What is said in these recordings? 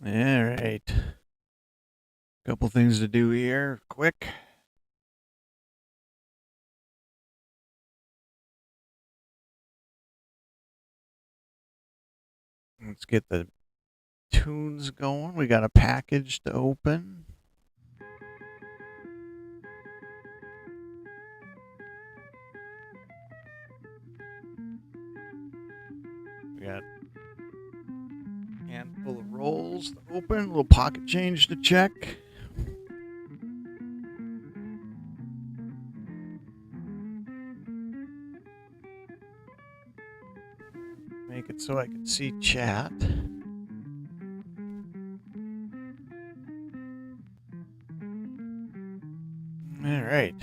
All right. Couple things to do here, quick. Let's get the tunes going. We got a package to open. We got a handful of rolls to open, a little pocket change to check. Make it so I can see chat. All right.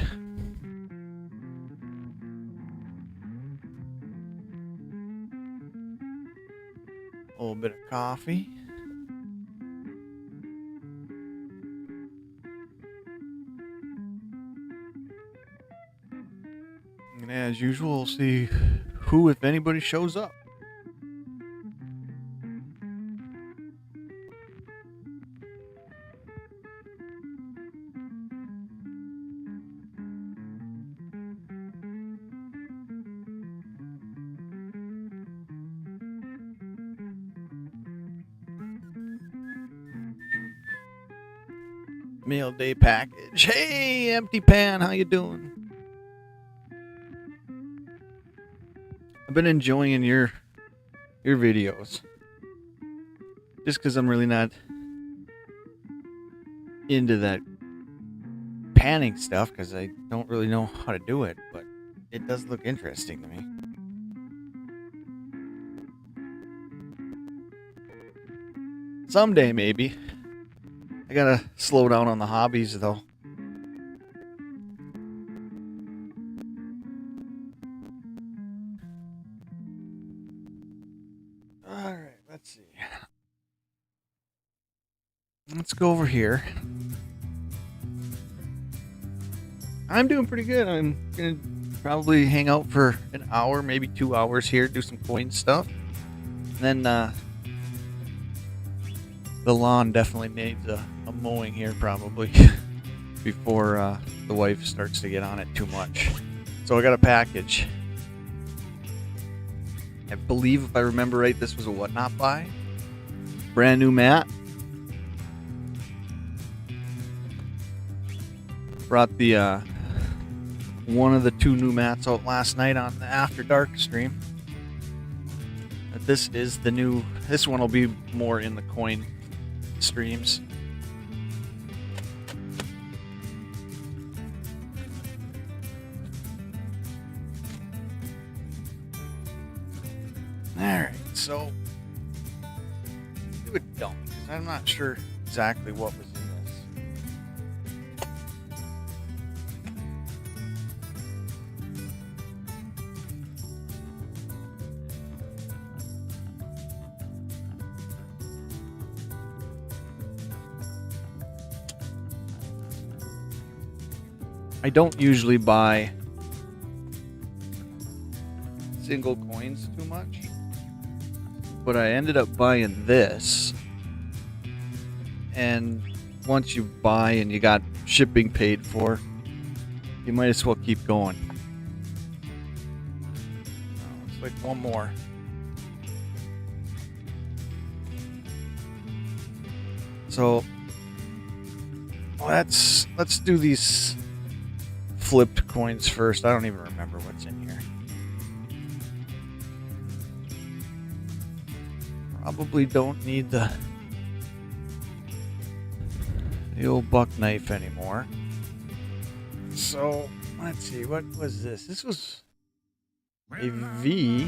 A little bit of coffee. And as usual, we'll see who, if anybody, shows up. Mail day package. Hey, Empty Pan, how you doing? I've been enjoying your videos. Just because I'm really not into that panning stuff, because I don't really know how to do it, but it does look interesting to me. Someday, maybe. I gotta slow down on the hobbies, though. Alright, let's see. Let's go over here. I'm doing pretty good. I'm gonna probably hang out for an hour, maybe 2 hours here, do some coin stuff. And then the lawn definitely needs a mowing here, probably, before the wife starts to get on it too much. So I got a package. I believe, if I remember right, this was a what not buy. Brand new mat. Brought the one of the two new mats out last night on the After Dark stream. But this is the new. This one will be more in the coin streams. Alright, so do a dump, because I'm not sure exactly what was in this. I don't usually buy single coins too much, but I ended up buying this. And once you buy and you got shipping paid for, you might as well keep going. Oh, it's like one more. So let's do these flipped coins first. I don't even remember what's in here. Probably don't need the old buck knife anymore. So let's see, what was this? This was a V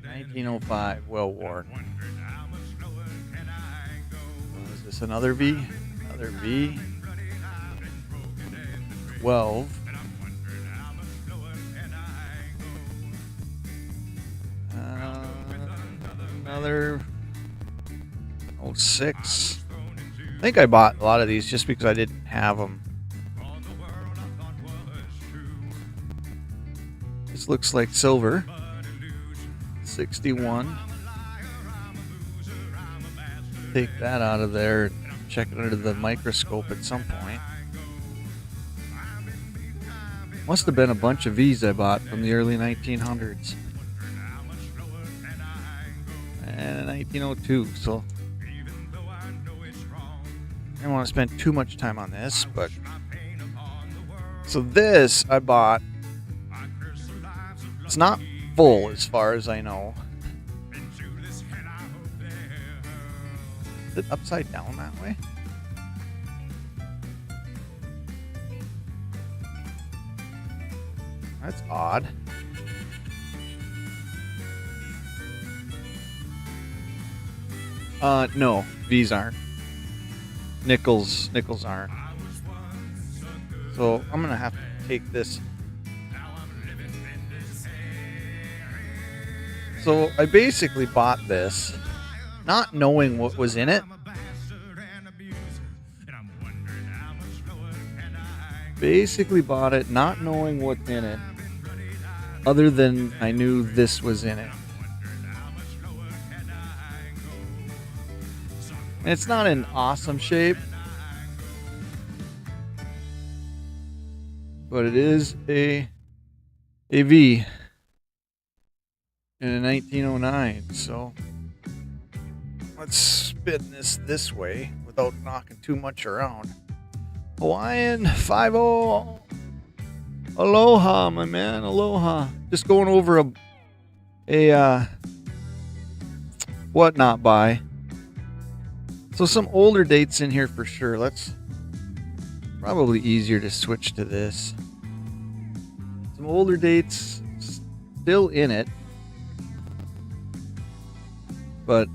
1905, well worn. Was this another V? Another V 12. Another 06. I think I bought a lot of these just because I didn't have them. This looks like silver. 61. take that out of there and check it under the microscope at some point. Must have been a bunch of V's I bought from the early 1900s. And 1902, so I don't want to spend too much time on this, but so this I bought. It's not full as far as I know. Is it upside down that way? That's odd. No, these aren't. Nickels aren't. So I'm gonna have to take this. So I basically bought this, not knowing what was in it. Basically bought it not knowing what's in it, other than I knew this was in it. And it's not in awesome shape, but it is a V in a 1909. So let's spin this way without knocking too much around. Hawaiian 5-0. Aloha, my man. Aloha. Just going over a what not buy. So some older dates in here for sure. Let's probably easier to switch to this. Some older dates still in it, but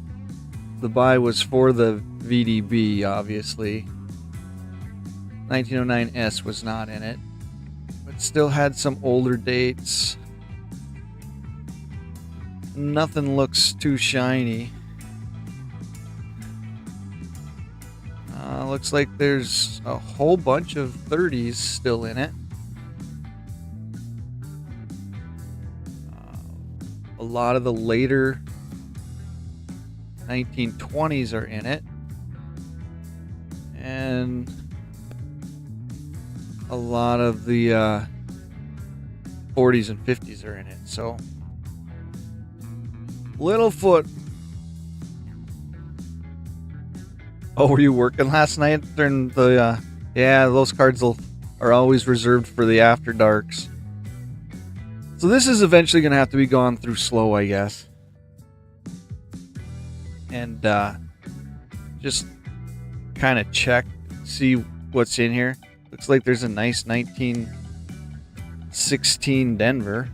the buy was for the VDB, obviously. 1909S was not in it, but still had some older dates. Nothing looks too shiny. Looks like there's a whole bunch of 30s still in it. A lot of the later 1920s are in it. And a lot of the 40s and 50s are in it. So Littlefoot. Oh, were you working last night during the yeah, those cards are always reserved for the after darks. So this is eventually going to have to be gone through slow, I guess. And just kind of check, see what's in here. Looks like there's a nice 1916 Denver.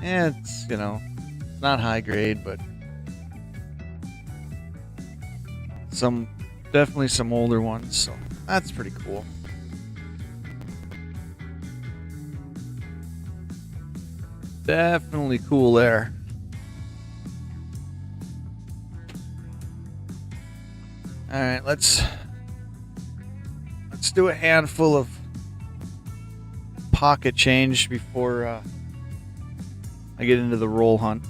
And it's, not high grade, but definitely some older ones, so that's pretty cool. Definitely cool there. All right, let's do a handful of pocket change before I get into the roll hunt.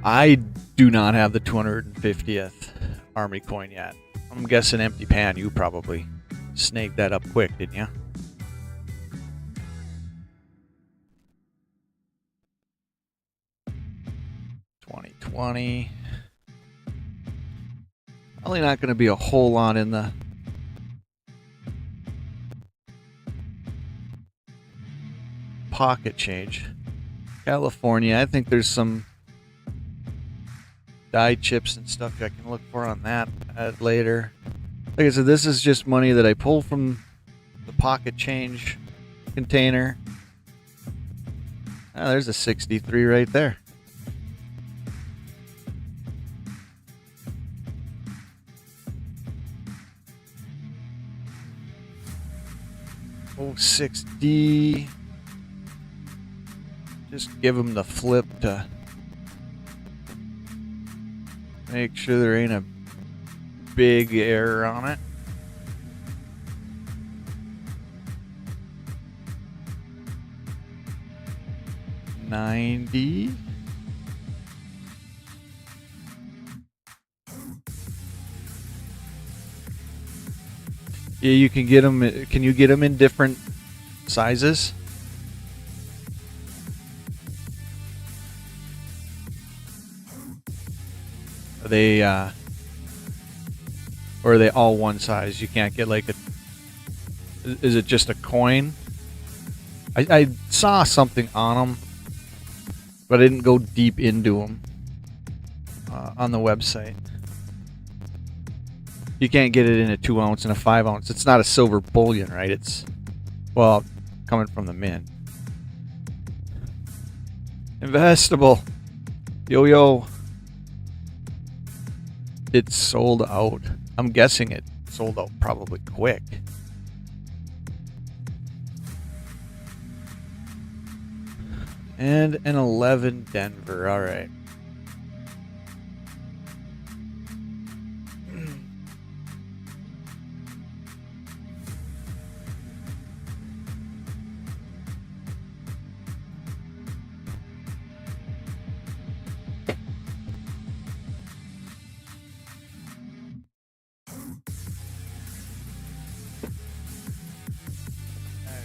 I do not have the 250th Army coin yet. I'm guessing empty pan. You probably snaked that up quick, didn't you? $20. Probably not going to be a whole lot in the pocket change. California, I think there's some die chips and stuff I can look for on that later. Like I said, this is just money that I pull from the pocket change container. Oh, there's a 63 right there. 06D. Just give them the flip to make sure there ain't a big error on it. $90. Yeah, you can get them. Can you get them in different sizes? Are they or are they all one size? You can't get like a. Is it just a coin? I saw something on them, but I didn't go deep into them on the website. You can't get it in a 2 ounce and a 5 ounce. It's not a silver bullion, right? It's, well, coming from the mint. Investable. Yo. It's sold out. I'm guessing it sold out probably quick. And an 11 Denver. All right.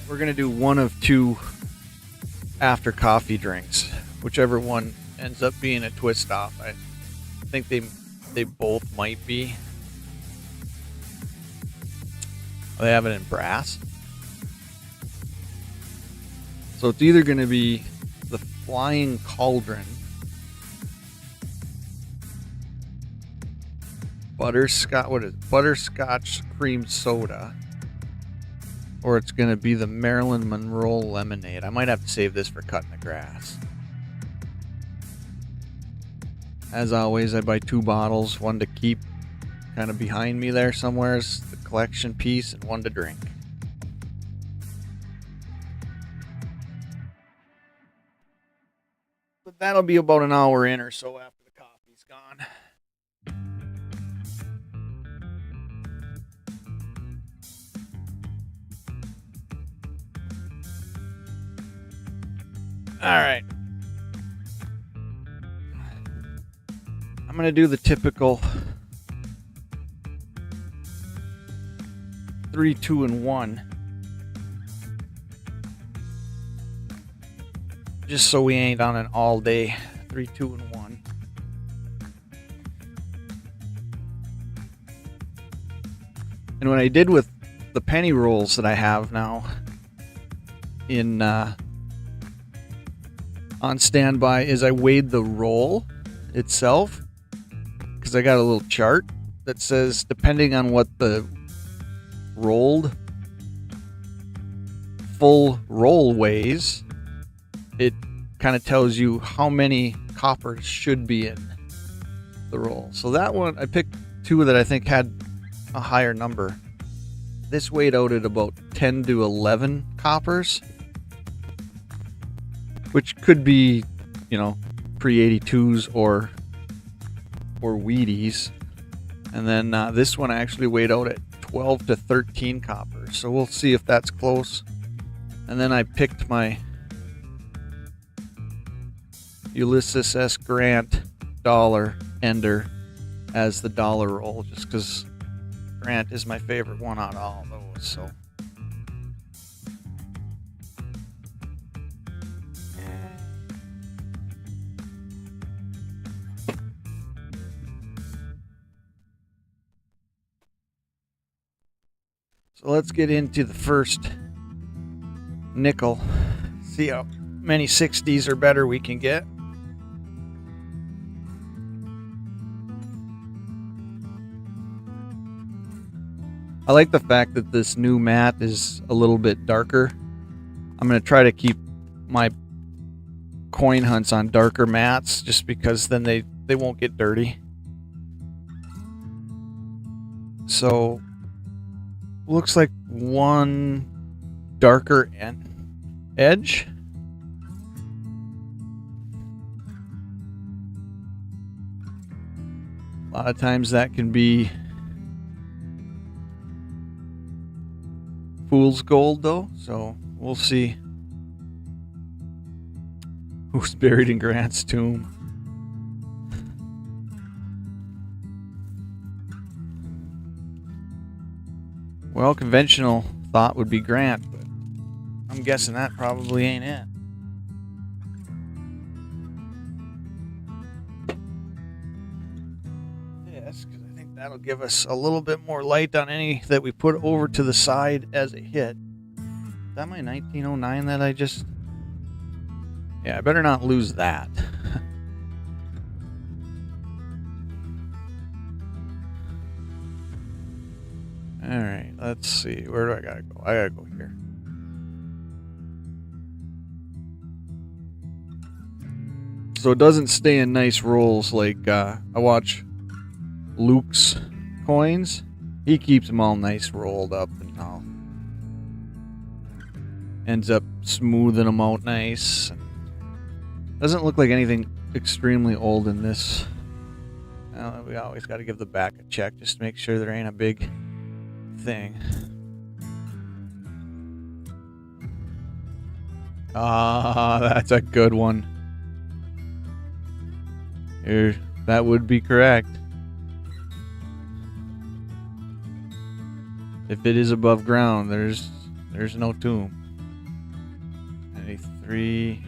We're going to do one of two after coffee drinks, whichever one ends up being a twist off. I think they both might be. Oh, they have it in brass. So it's either going to be the Flying Cauldron, butterscotch cream soda, or it's going to be the Marilyn Monroe lemonade. I might have to save this for cutting the grass. As always, I buy 2 bottles, one to keep kind of behind me there somewhere is the collection piece, and one to drink. But that'll be about an hour in or so after the coffee's gone. All right. I'm going to do the typical 3, 2, and 1. Just so we ain't on an all day 3, 2, and 1. And what I did with the penny rolls that I have now in on standby is I weighed the roll itself, because I got a little chart that says depending on what the rolled full roll weighs, it kind of tells you how many coppers should be in the roll. So that one, I picked 2 that I think had a higher number. This weighed out at about 10 to 11 coppers, which could be, you know, pre-82s or Wheaties. And then this one actually weighed out at 12 to 13 coppers. So we'll see if that's close. And then I picked my Ulysses S. Grant dollar ender as the dollar roll, just because Grant is my favorite one out of all those. So let's get into the first nickel. See how many 60s or better we can get. I like the fact that this new mat is a little bit darker. I'm going to try to keep my coin hunts on darker mats, just because then they won't get dirty. So looks like 1 darker edge. A lot of times that can be fool's gold though, so we'll see who's buried in Grant's tomb. Well, conventional thought would be Grant, but I'm guessing that probably ain't it. Yes, because I think that'll give us a little bit more light on any that we put over to the side as a hit. Is that my 1909 that I just... Yeah, I better not lose that. Alright, let's see. Where do I gotta go? I gotta go here. So it doesn't stay in nice rolls like I watch Luke's coins. He keeps them all nice rolled up and all. Ends up smoothing them out nice. Doesn't look like anything extremely old in this. We always got to give the back a check just to make sure there ain't a big thing. Ah, that's a good one. Here, that would be correct. If it is above ground, there's no tomb. 93.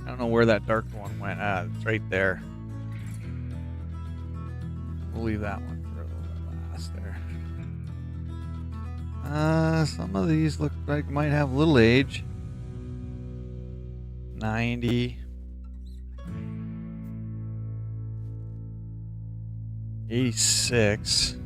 I don't know where that dark one went. Ah, it's right there. We'll leave that one for a little bit last there. Some of these look like might have a little age. 90. 86.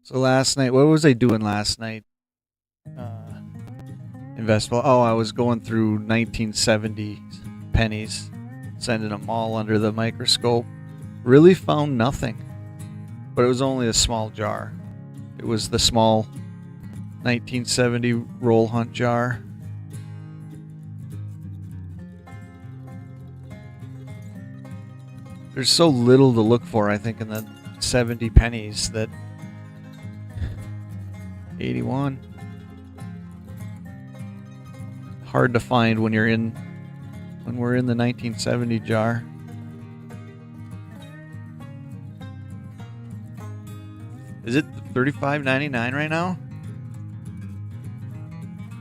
So last night, what was I doing last night? Investable. Oh, I was going through 1970 pennies, sending them all under the microscope. Really found nothing. But it was only a small jar. It was the small 1970 roll hunt jar. There's so little to look for, I think, in the 70 pennies that 81. Hard to find when we're in the 1970 jar. Is it $35.99 right now?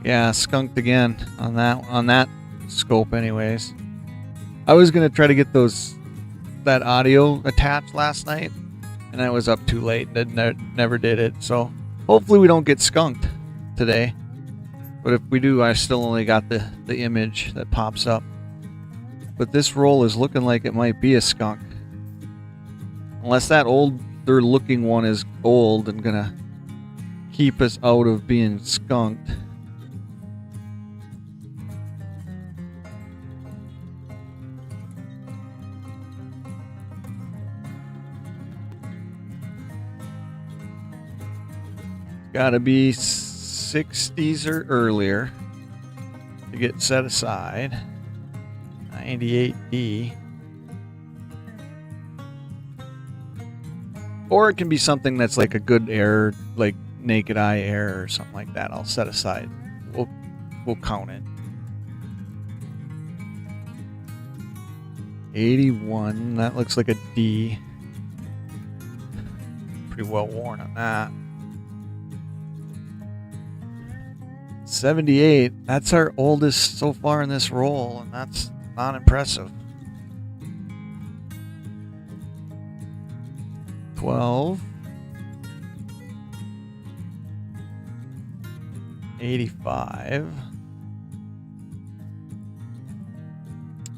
Yeah, skunked again on that scope anyways. I was gonna try to get that audio attached last night, and I was up too late and never did it, so hopefully we don't get skunked today. But if we do, I still only got the image that pops up. But this roll is looking like it might be a skunk. Unless that older looking one is old and gonna keep us out of being skunked. Gotta be 60s or earlier to get set aside. 98D. Or it can be something that's like a good error, like naked eye error or something like that. I'll set aside. We'll count it. 81. That looks like a D. Pretty well worn on that. 78. That's our oldest so far in this roll, and that's not impressive. 12. 85.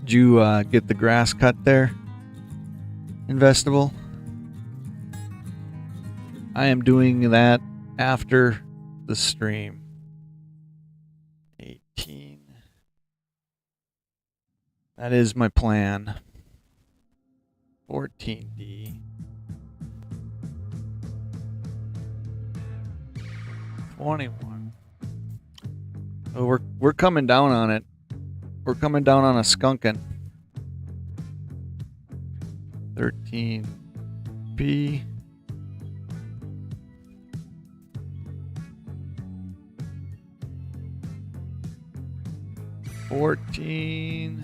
Did you get the grass cut there? Investable? I am doing that after the stream. 18. That is my plan. 14D. 21. Oh, we're coming down on it. We're coming down on a skunkin'. 13B. 14.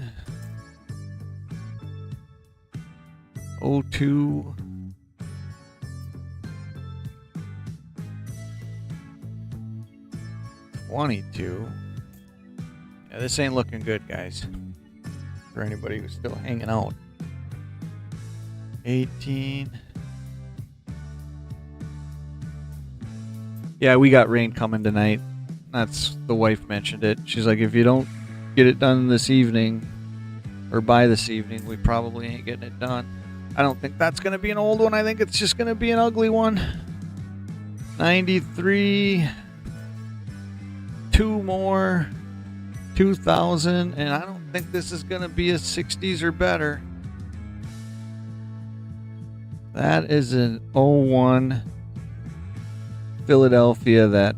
02. 22. Yeah, this ain't looking good, guys. For anybody who's still hanging out. 18. Yeah, we got rain coming tonight. That's the wife mentioned it. She's like, if you don't get it done this evening or by this evening, we probably ain't getting it done. I don't think that's going to be an old one. I think it's just going to be an ugly one. 93. 2 more. 2000. And I don't think this is going to be a 60s or better. That is an 01 Philadelphia that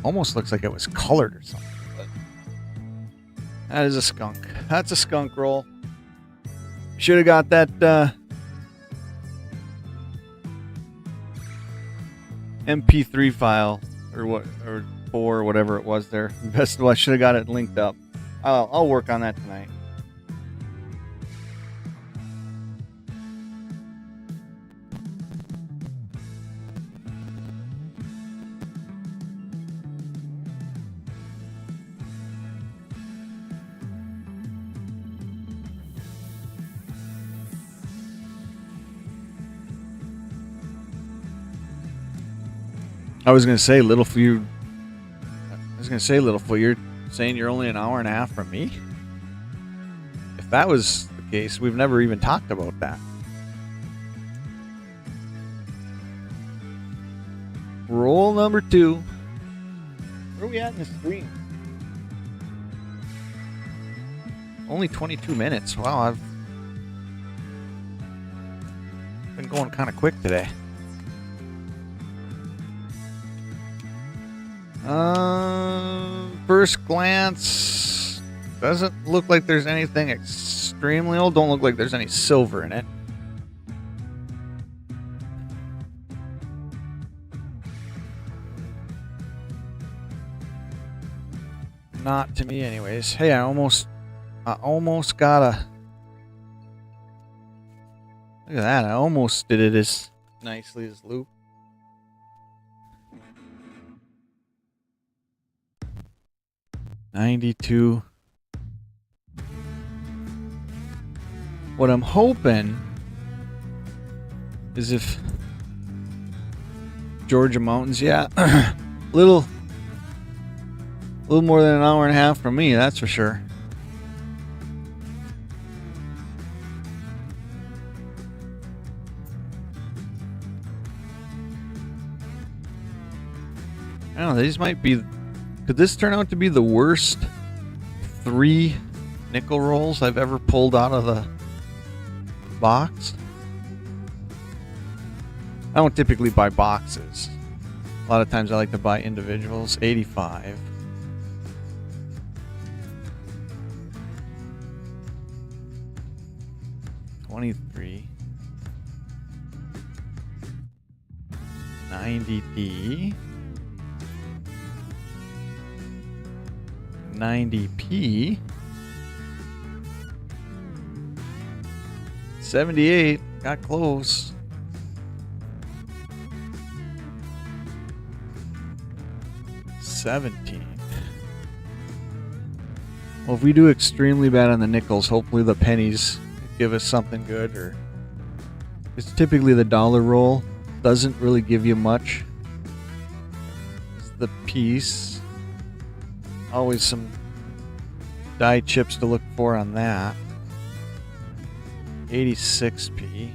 almost looks like it was colored or something. But that is a skunk. That's a skunk roll. Should have got that MP3 file or 4 or whatever it was there. Best of all, I should have got it linked up. I'll work on that tonight. I was gonna say, Littlefoot, you're saying you're only an hour and a half from me? If that was the case, we've never even talked about that. Roll number 2. Where are we at in the stream? Only 22 minutes. Wow, I've been going kind of quick today. First glance, doesn't look like there's anything extremely old. Don't look like there's any silver in it. Not to me anyways. Hey, I almost got a... Look at that, I almost did it as nicely as Luke. $92. What I'm hoping is if Georgia Mountains, yeah, little more than an hour and a half from me, that's for sure. I don't know, these might be... Could this turn out to be the worst 3 nickel rolls I've ever pulled out of the box? I don't typically buy boxes. A lot of times I like to buy individuals. 85. $23. 90D. 90p. 78. Got close. 17. Well, if we do extremely bad on the nickels, hopefully the pennies give us something good. Or it's typically the dollar roll. Doesn't really give you much. It's the piece. Always some die chips to look for on that. 86p.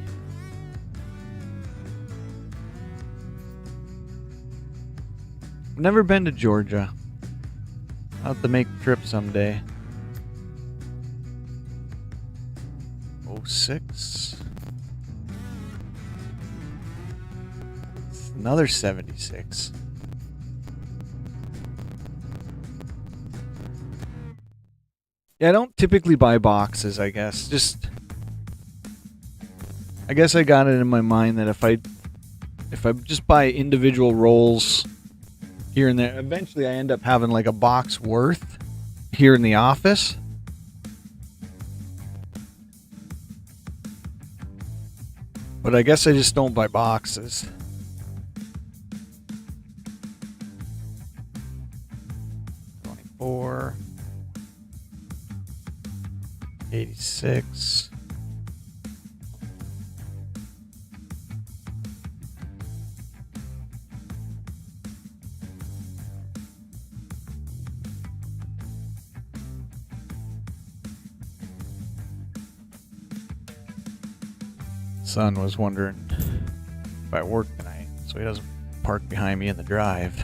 I've never been to Georgia. I'll have to make a trip someday. 06. Another 76. Yeah, I don't typically buy boxes, I guess. I guess I got it in my mind that if I just buy individual rolls here and there, eventually I end up having like a box worth here in the office. But I guess I just don't buy boxes. $24, $86. Son was wondering if I work tonight, so he doesn't park behind me in the drive.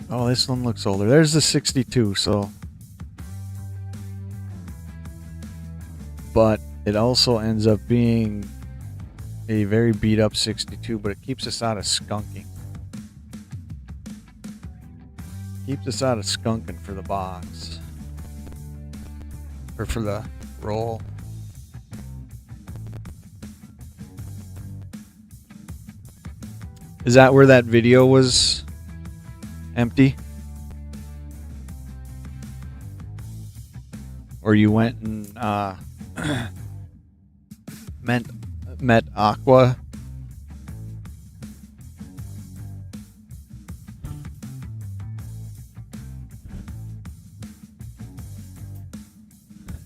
Oh, this one looks older. There's the 62, so. But it also ends up being a very beat up 62, but it keeps us out of skunking. Keeps us out of skunking for the box. Or for the roll. Is that where that video was empty? Or you went and met Aqua?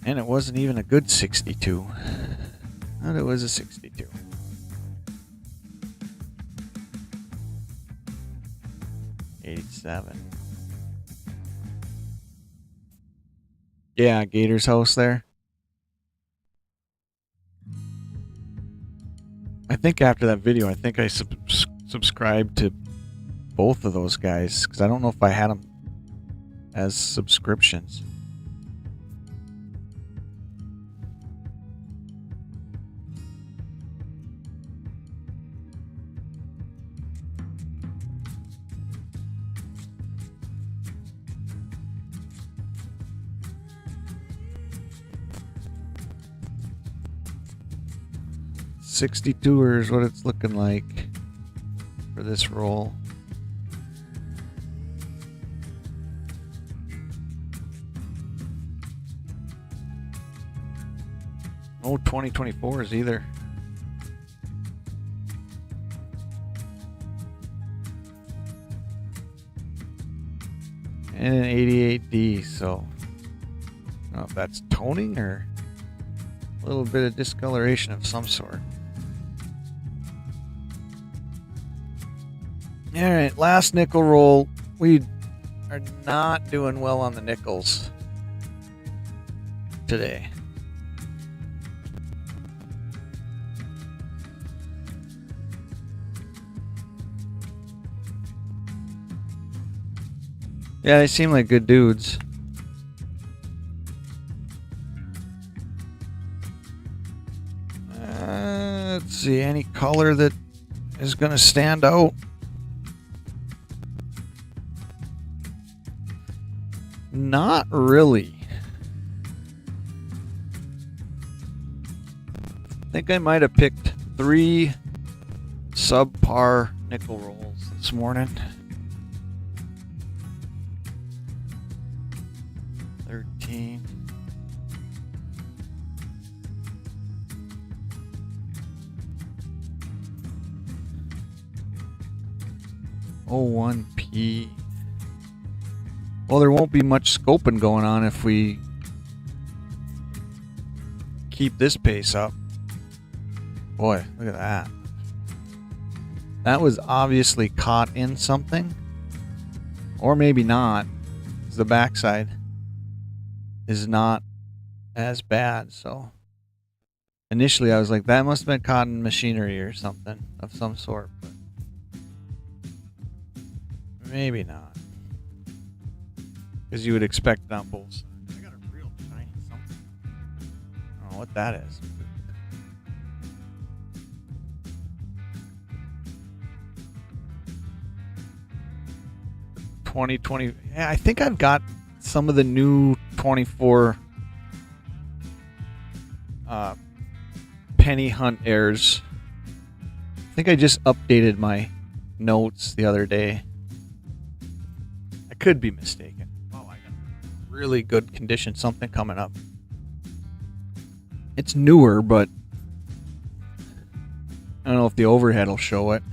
And it wasn't even a good 62. But it was a 62. $87. Yeah, Gator's house there. I think after that video, I think I subscribed to both of those guys because I don't know if I had them as subscriptions. $62 is what it's looking like for this roll. No 2024s either. And an 88D, so I don't know if that's toning or a little bit of discoloration of some sort. All right, last nickel roll. We are not doing well on the nickels today. Yeah, they seem like good dudes. Let's see, any color that is going to stand out. Not really. I think I might have picked 3 subpar nickel rolls this morning. 13. Oh, 1P. Well, there won't be much scoping going on if we keep this pace up. Boy, look at that. That was obviously caught in something. Or maybe not. The backside is not as bad. So initially I was like, that must have been caught in machinery or something of some sort. But maybe not. Because you would expect it on both sides. I got a real shiny something. what that is. $20.20. Yeah, I think I've got some of the new 24 penny hunt airs. I think I just updated my notes the other day. I could be mistaken. Oh, I got really good condition. Something coming up. It's newer, but I don't know if the overhead will show it.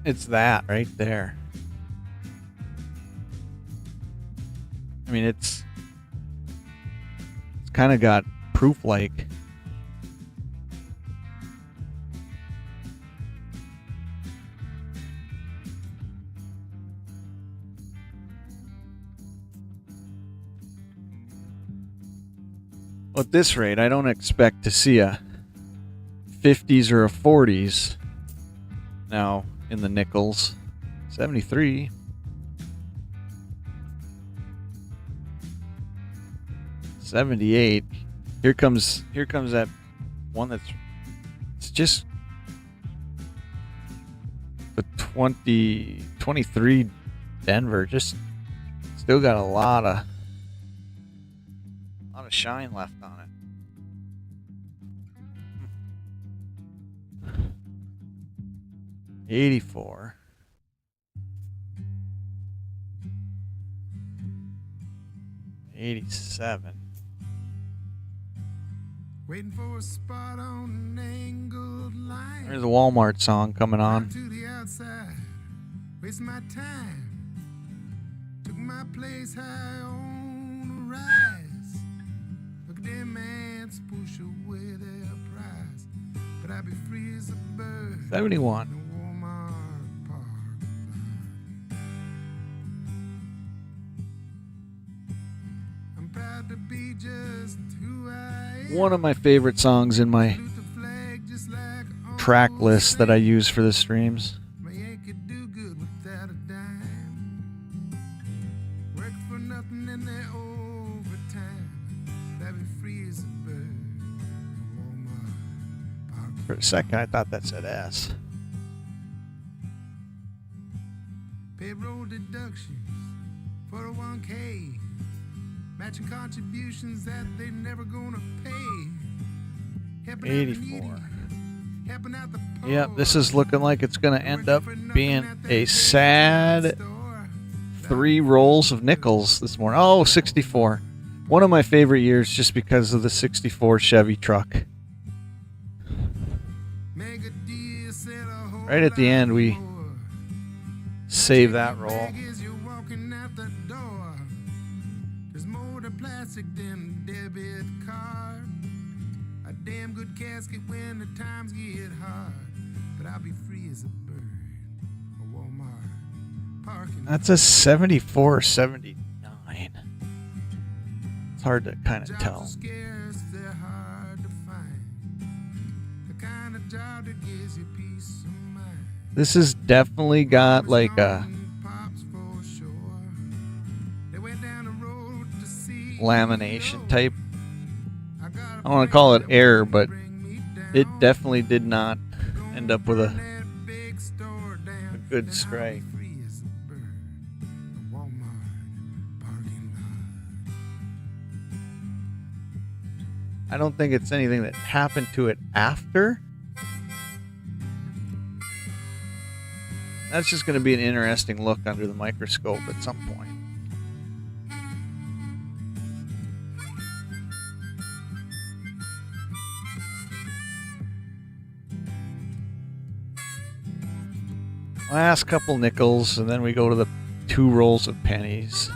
It's that right there. I mean, it's kind of got proof like. Well, at this rate, I don't expect to see a 50s or a 40s now in the nickels. 73. $78. Here comes that one it's just the 23 Denver. Just still got a lot of shine left on it. 84. 87. Waiting for a spot on an angled line. There's a Walmart song coming on. To the outside, waste my time. Took my place high on a rise. Look at them ants push away their prize. But I be free as a bird. 71. To be just who I am. One of my favorite songs in my track list that I use for the streams. For a second, I thought that said S. Payroll deductions for a 1K. Matching contributions that they never gonna pay. 84. Yep, this is looking like it's gonna end up being a sad 3 rolls of nickels this morning. Oh, 64. One of my favorite years just because of the 64 Chevy truck. Right at the end, we save that roll. Plastic than debit card. A damn good casket when the times get hard. But I'll be free as a bird. A Walmart parking. That's a 74 or 79. It's hard to kind of tell. Scarce, they're hard to find. The kind of job that gives you peace of mind. This has definitely got like a lamination type. I don't want to call it air, but it definitely did not end up with a good strike. I don't think it's anything that happened to it after. That's just going to be an interesting look under the microscope at some point. Last couple nickels, and then we go to the 2 rolls of pennies.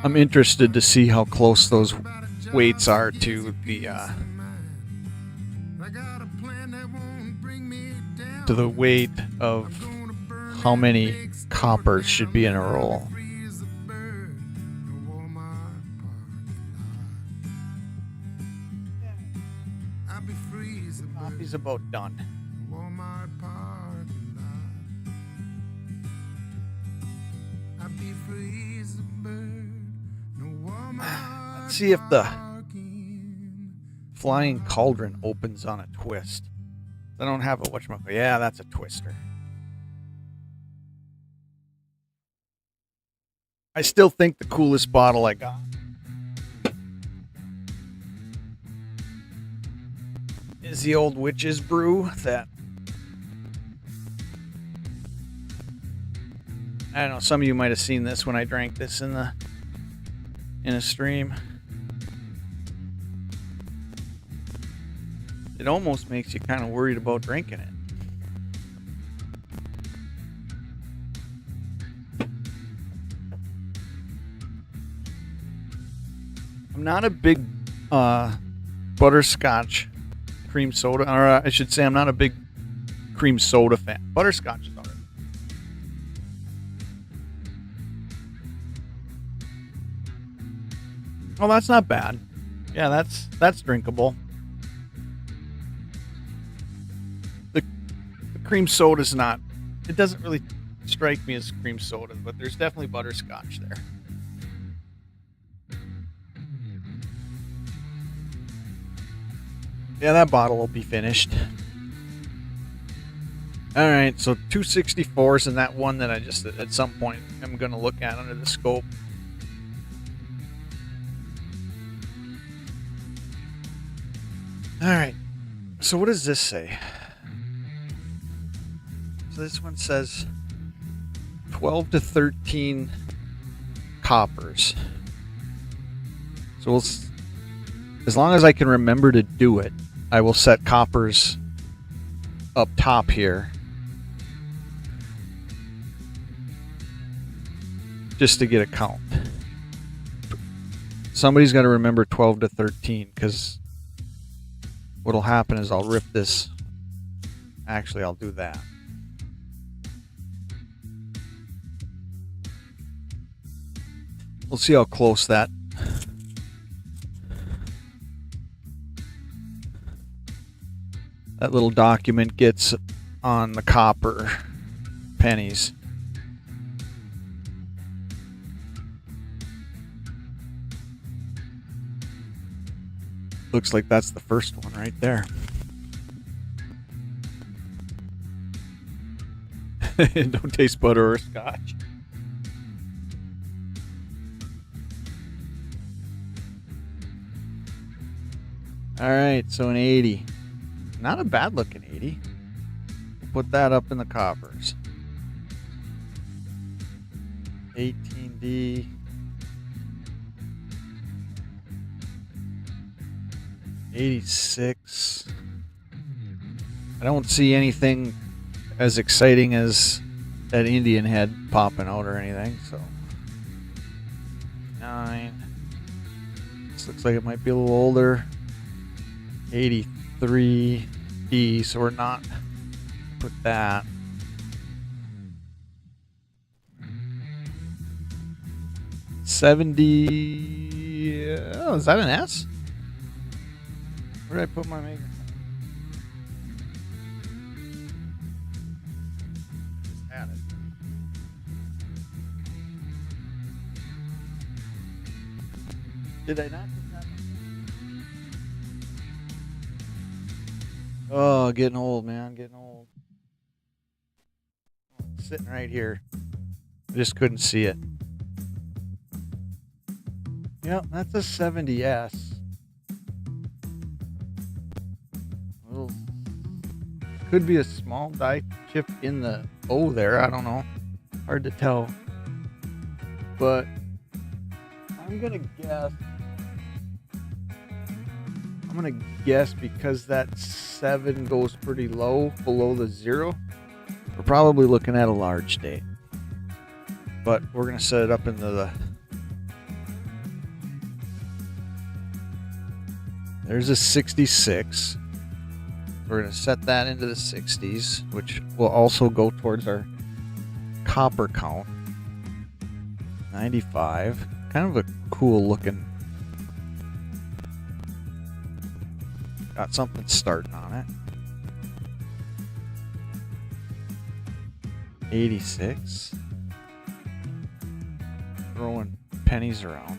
I'm interested to see how close those weights are to the weight of how many coppers should be in a roll. Coffee's about done. Walmart parking lot. I'd be free as a bird. No Walmart. Let's see if the flying cauldron opens on a twist. I don't have a whatchamacallit. Yeah, that's a twister. I still think the coolest bottle I got is the old Witch's Brew that, I don't know, some of you might have seen this when I drank this in a stream. It almost makes you kind of worried about drinking it. I'm not a big butterscotch cream soda, or I should say I'm not a big cream soda fan. Butterscotch is alright. Oh, that's not bad. Yeah, that's drinkable. The cream soda's not, it doesn't really strike me as cream soda, but there's definitely butterscotch there. Yeah, that bottle will be finished. Alright, so 264s and that one that I just at some point I'm going to look at under the scope. Alright, so what does this say? So this one says 12 to 13 coppers. So we'll, as long as I can remember to do it, I will set coppers up top here. Just to get a count. Somebody's got to remember 12 to 13, because what'll happen is I'll rip this. Actually, I'll do that. We'll see how close that little document gets on the copper pennies. Looks like that's the first one right there. Don't taste butter or scotch. Alright, so an 80. Not a bad looking 80. Put that up in the coppers. 18D. 86. I don't see anything as exciting as that Indian head popping out or anything, so 9. This looks like it might be a little older. 83D, so we're not put that. $70. Oh, is that an S? Where did I put my maker? Just had it. Did I not put that? Oh, getting old, man. Getting old. Oh, it's sitting right here. I just couldn't see it. Yep, that's a 70S. Could be a small die chip in the O there. I don't know. Hard to tell. But I'm going to guess. I'm going to guess because that 7 goes pretty low below the 0. We're probably looking at a large date. But we're going to set it up into the... There's a 66. We're going to set that into the 60s, which will also go towards our copper count. 95. Kind of a cool looking. Got something starting on it. 86. Throwing pennies around.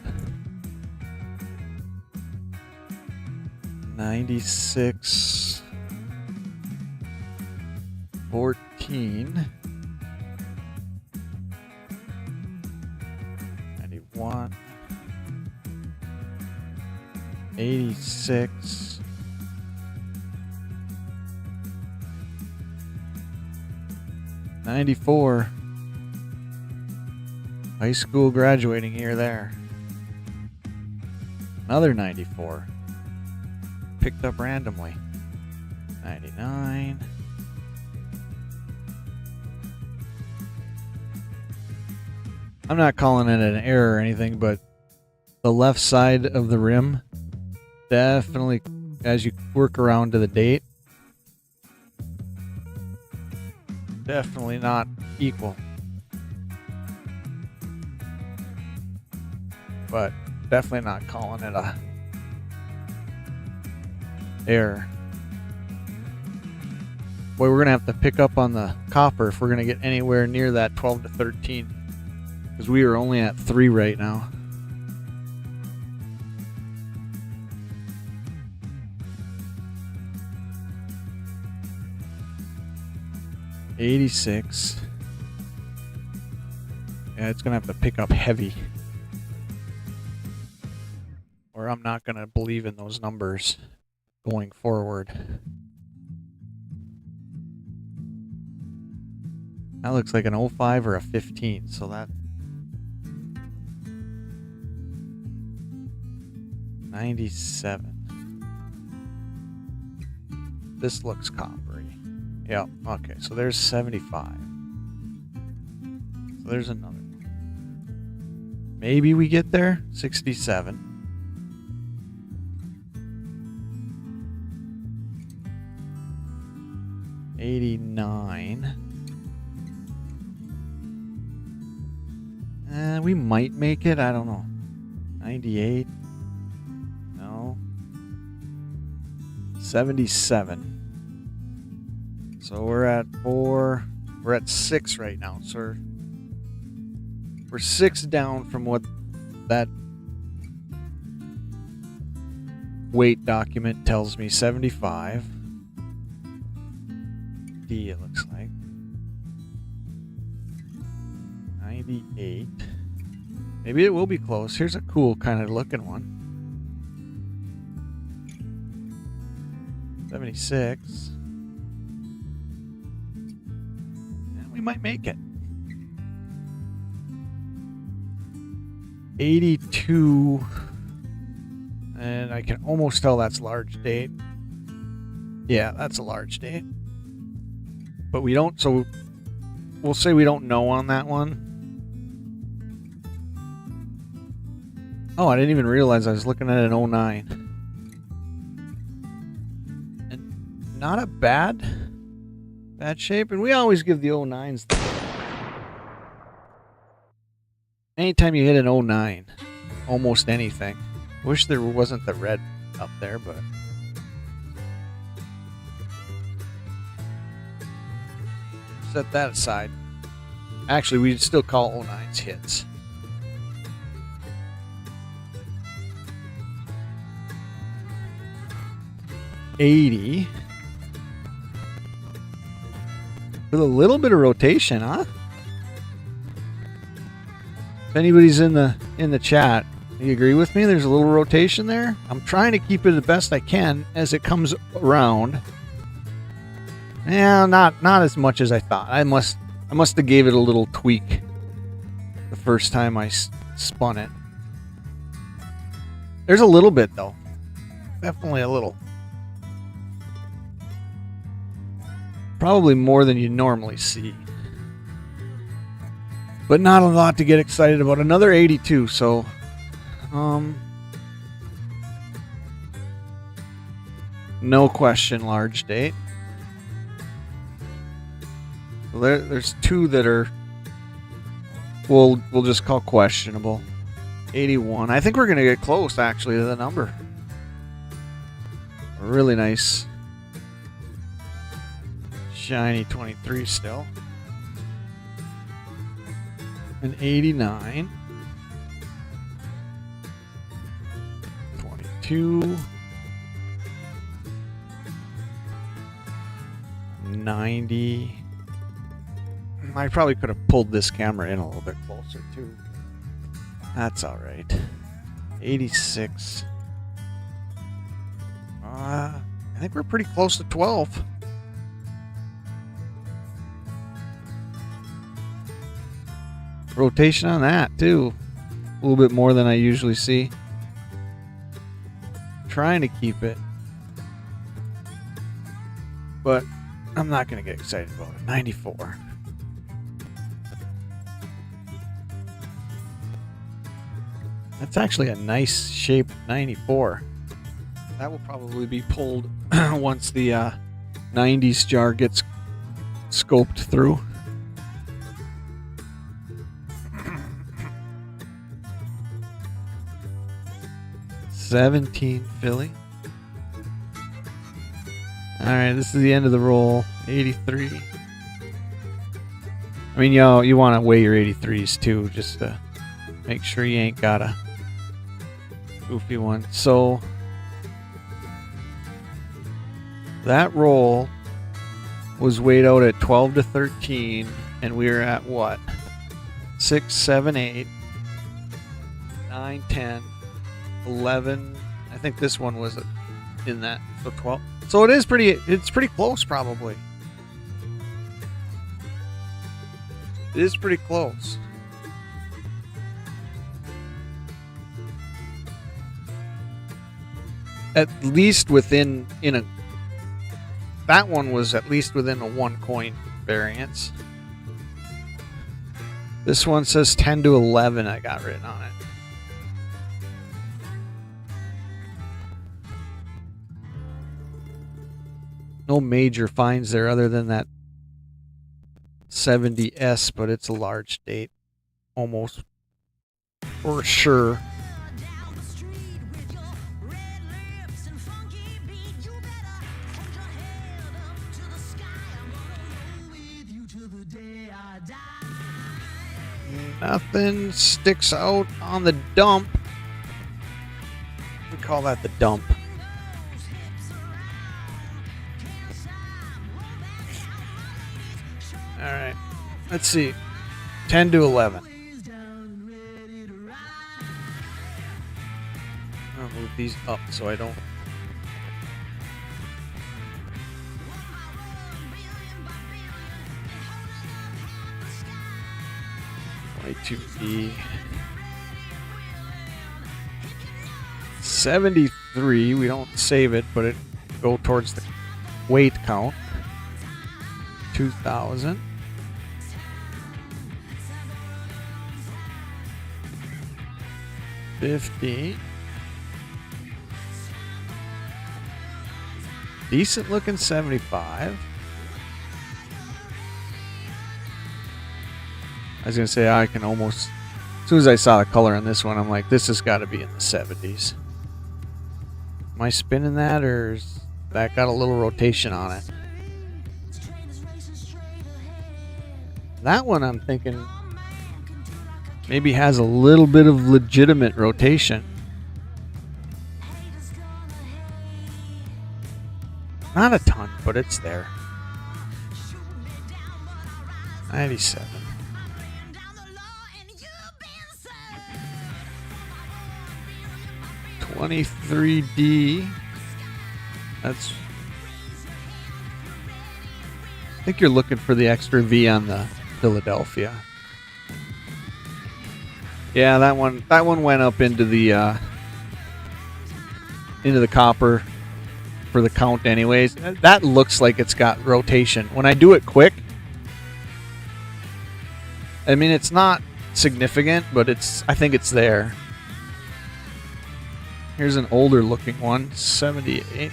96. 14. 91. 86. 94. High school graduating year there. Another 94. Picked up randomly. 99. I'm not calling it an error or anything, but the left side of the rim, definitely, as you work around to the date, definitely not equal. But definitely not calling it a error. Boy, we're going to have to pick up on the copper if we're going to get anywhere near that 12 to 13. Because we are only at 3 right now. $86. Yeah, it's going to have to pick up heavy. Or I'm not going to believe in those numbers going forward. That looks like an 05 or a 15, so that 97. This looks coppery. Yep, okay, so there's 75. So there's another one. Maybe we get there. 67. 89. We might make it. I don't know. 98. No. 77. So we're at 4. We're at 6 right now. So we're 6 down from what that weight document tells me. 75. D, it looks like. 98. Maybe it will be close. Here's a cool kind of looking one. 76. And we might make it. 82. And I can almost tell that's large date. Yeah, that's a large date. But we don't, so we'll say we don't know on that one. Oh, I didn't even realize I was looking at an 09. And not a bad shape. And we always give the 09s. Anytime you hit an 09, almost anything. Wish there wasn't the red up there, but set that aside. Actually, we'd still call 09s hits. $80 with a little bit of rotation, huh? If anybody's in the chat, you agree with me? There's a little rotation there. I'm trying to keep it the best I can as it comes around. Yeah, not as much as I thought. I must have gave it a little tweak the first time I spun it. There's a little bit though, definitely a little. Probably more than you normally see. But not a lot to get excited about. Another 82, so no question large date. So there's 2 that are we'll just call questionable. 81. I think we're gonna get close actually to the number. Really nice. Shiny 23 still. An 89. 22. 90. I probably could have pulled this camera in a little bit closer too. That's all right. 86. I think we're pretty close to 12. Rotation on that too. A little bit more than I usually see. Trying to keep it. But I'm not going to get excited about it. 94. That's actually a nice shaped 94. That will probably be pulled once the 90s jar gets scoped through. $17 Philly. Alright, this is the end of the roll. 83. I mean, you want to weigh your 83s too, just to make sure you ain't got a goofy one. So that roll was weighed out at 12 to 13, and we were at what? 6, 7, 8, 9, 10, 11. I think this one was in that, so 12. So it's pretty close probably. It is pretty close. At least within that one was at least within a 1 coin variance. This one says 10 to 11 I got written on it. No major finds there other than that 70S, but it's a large date. Almost for sure. Nothing sticks out on the dump. We call that the dump. All right, let's see. 10 to 11. I'll move these up so I don't. Y2E. 73. We don't save it, but it go towards the weight count. 2000. 50. Decent looking 75. I was going to say I can almost, as soon as I saw the color on this one, I'm like, this has got to be in the 70s. Am I spinning that, or is that got a little rotation on it? That one I'm thinking maybe has a little bit of legitimate rotation. Not a ton, but it's there. 97. 23D. That's. I think you're looking for the extra V on the Philadelphia. Yeah, that one went up into the copper for the count anyways. That looks like it's got rotation. When I do it quick, I mean, it's not significant, but I think it's there. Here's an older looking one, 78.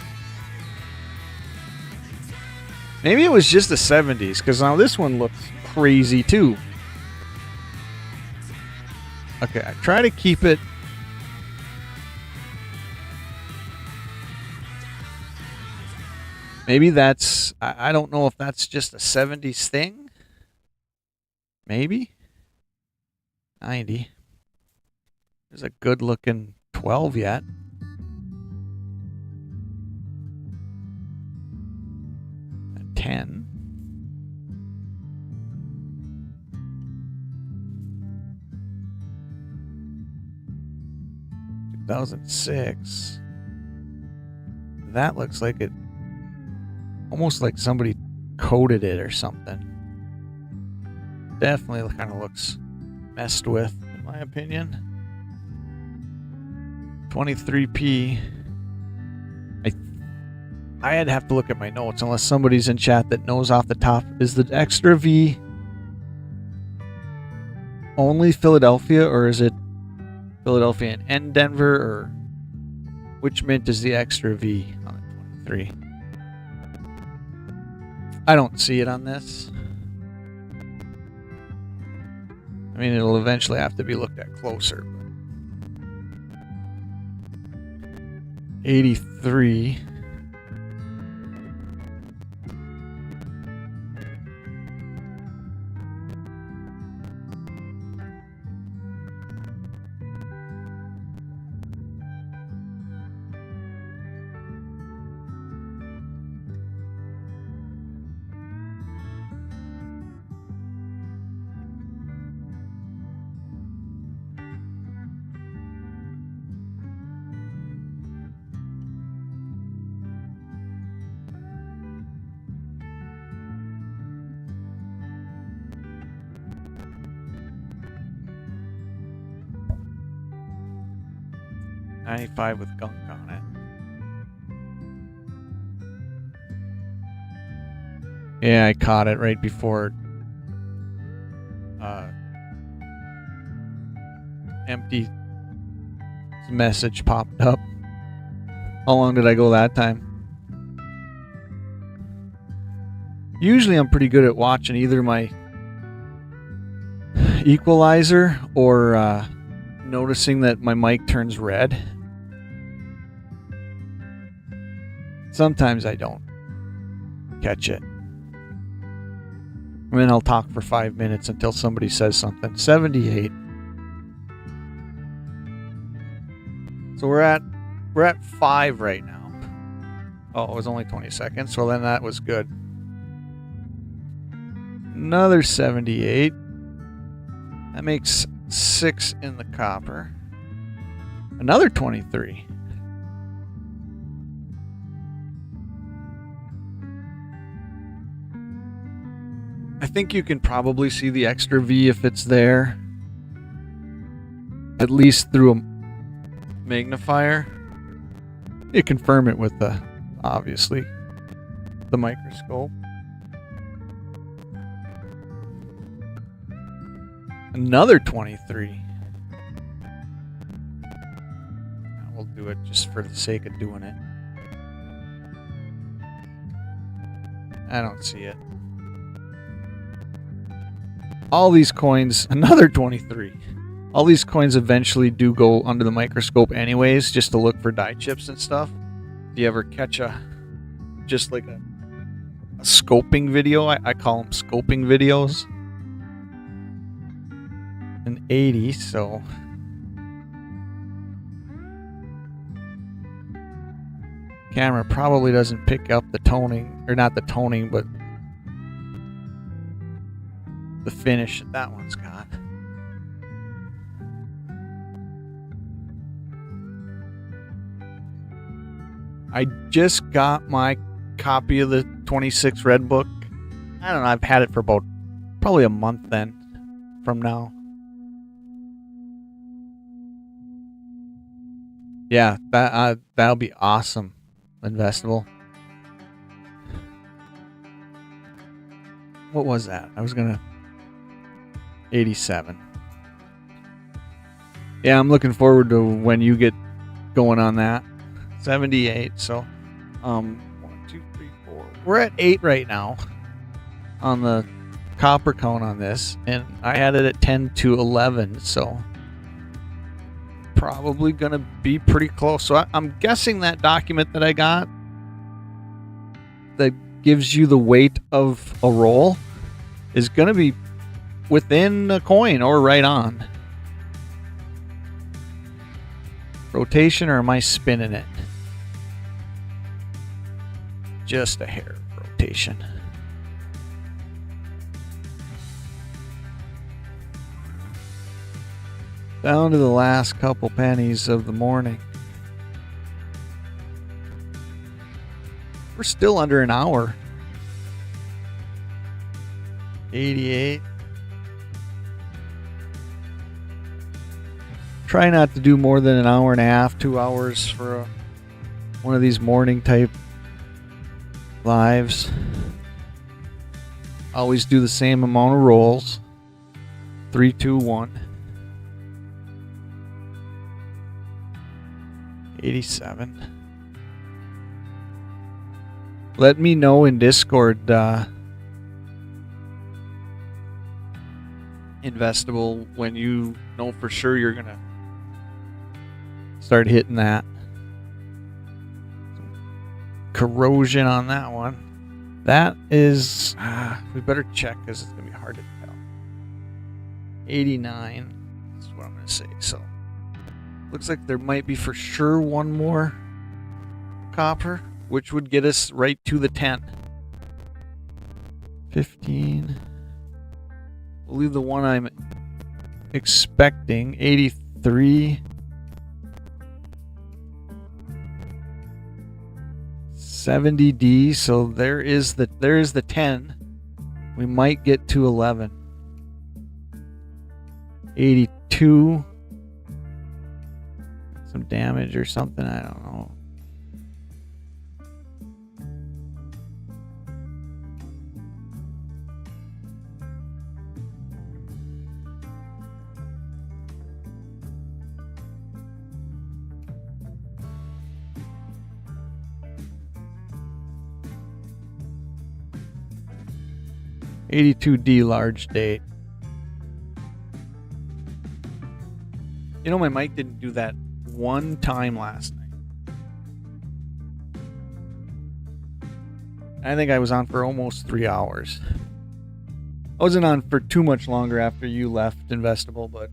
Maybe it was just the 70s, because now this one looks crazy too. Okay, I try to keep it. Maybe that's, I don't know if that's just a 70s thing. Maybe. 90. There's a good looking 12 yet. A 10. $2006. That looks like it, almost like somebody coated it or something. Definitely kind of looks messed with, in my opinion. 23p. I'd have to look at my notes unless somebody's in chat that knows off the top. Is the extra V only Philadelphia, or is it Philadelphia and Denver, or which mint is the extra V on the 23? I don't see it on this. I mean, it'll eventually have to be looked at closer. 83. $95 with gunk on it. Yeah, I caught it right before empty message popped up. How long did I go that time? Usually I'm pretty good at watching either my equalizer or noticing that my mic turns red. Sometimes I don't catch it. And then I'll talk for 5 minutes until somebody says something. 78. So we're at 5 right now. Oh, it was only 20 seconds. Well, then that was good. Another 78. That makes 6 in the copper. Another 23. I think you can probably see the extra V if it's there. At least through a magnifier. You confirm it with the, obviously, the microscope. Another 23. We'll do it just for the sake of doing it. I don't see it. All these coins, another 23. All these coins eventually do go under the microscope anyways, just to look for die chips and stuff. Do you ever catch just like a scoping video? I call them scoping videos. An 80, so camera probably doesn't pick up the toning, or not the toning, but the finish that one's got. I just got my copy of the 26 Red Book. I don't know, I've had it for about probably a month then from now. Yeah, that'll be awesome. Investable. What was that? I was gonna 87. Yeah, I'm looking forward to when you get going on that. 78. So 1, 2, 3, 4. We're at 8 right now on the copper cone on this, and I had it at 10 to 11, so probably gonna be pretty close. So I'm guessing that document that I got that gives you the weight of a roll is gonna be within a coin or right on. rotation, or am I spinning it? Just a hair of rotation. Down to the last couple pennies of the morning. We're still under an hour. 88. Try not to do more than an hour and a half, 2 hours for one of these morning type lives. Always do the same amount of rolls. 3, 2, 1. 87. Let me know in Discord, Investable, when you know for sure you're gonna start hitting that. Corrosion on that one. That is, we better check because it's gonna be hard to tell. 89 is what I'm gonna say. So looks like there might be for sure one more copper, which would get us right to the 10. 15. We'll leave the one I'm expecting. 83. 70D. So there is the 10. We might get to 11. 82. Some damage or something. I don't know. $82D large date. You know, my mic didn't do that one time last night. I think I was on for almost 3 hours. I wasn't on for too much longer after you left Investable, but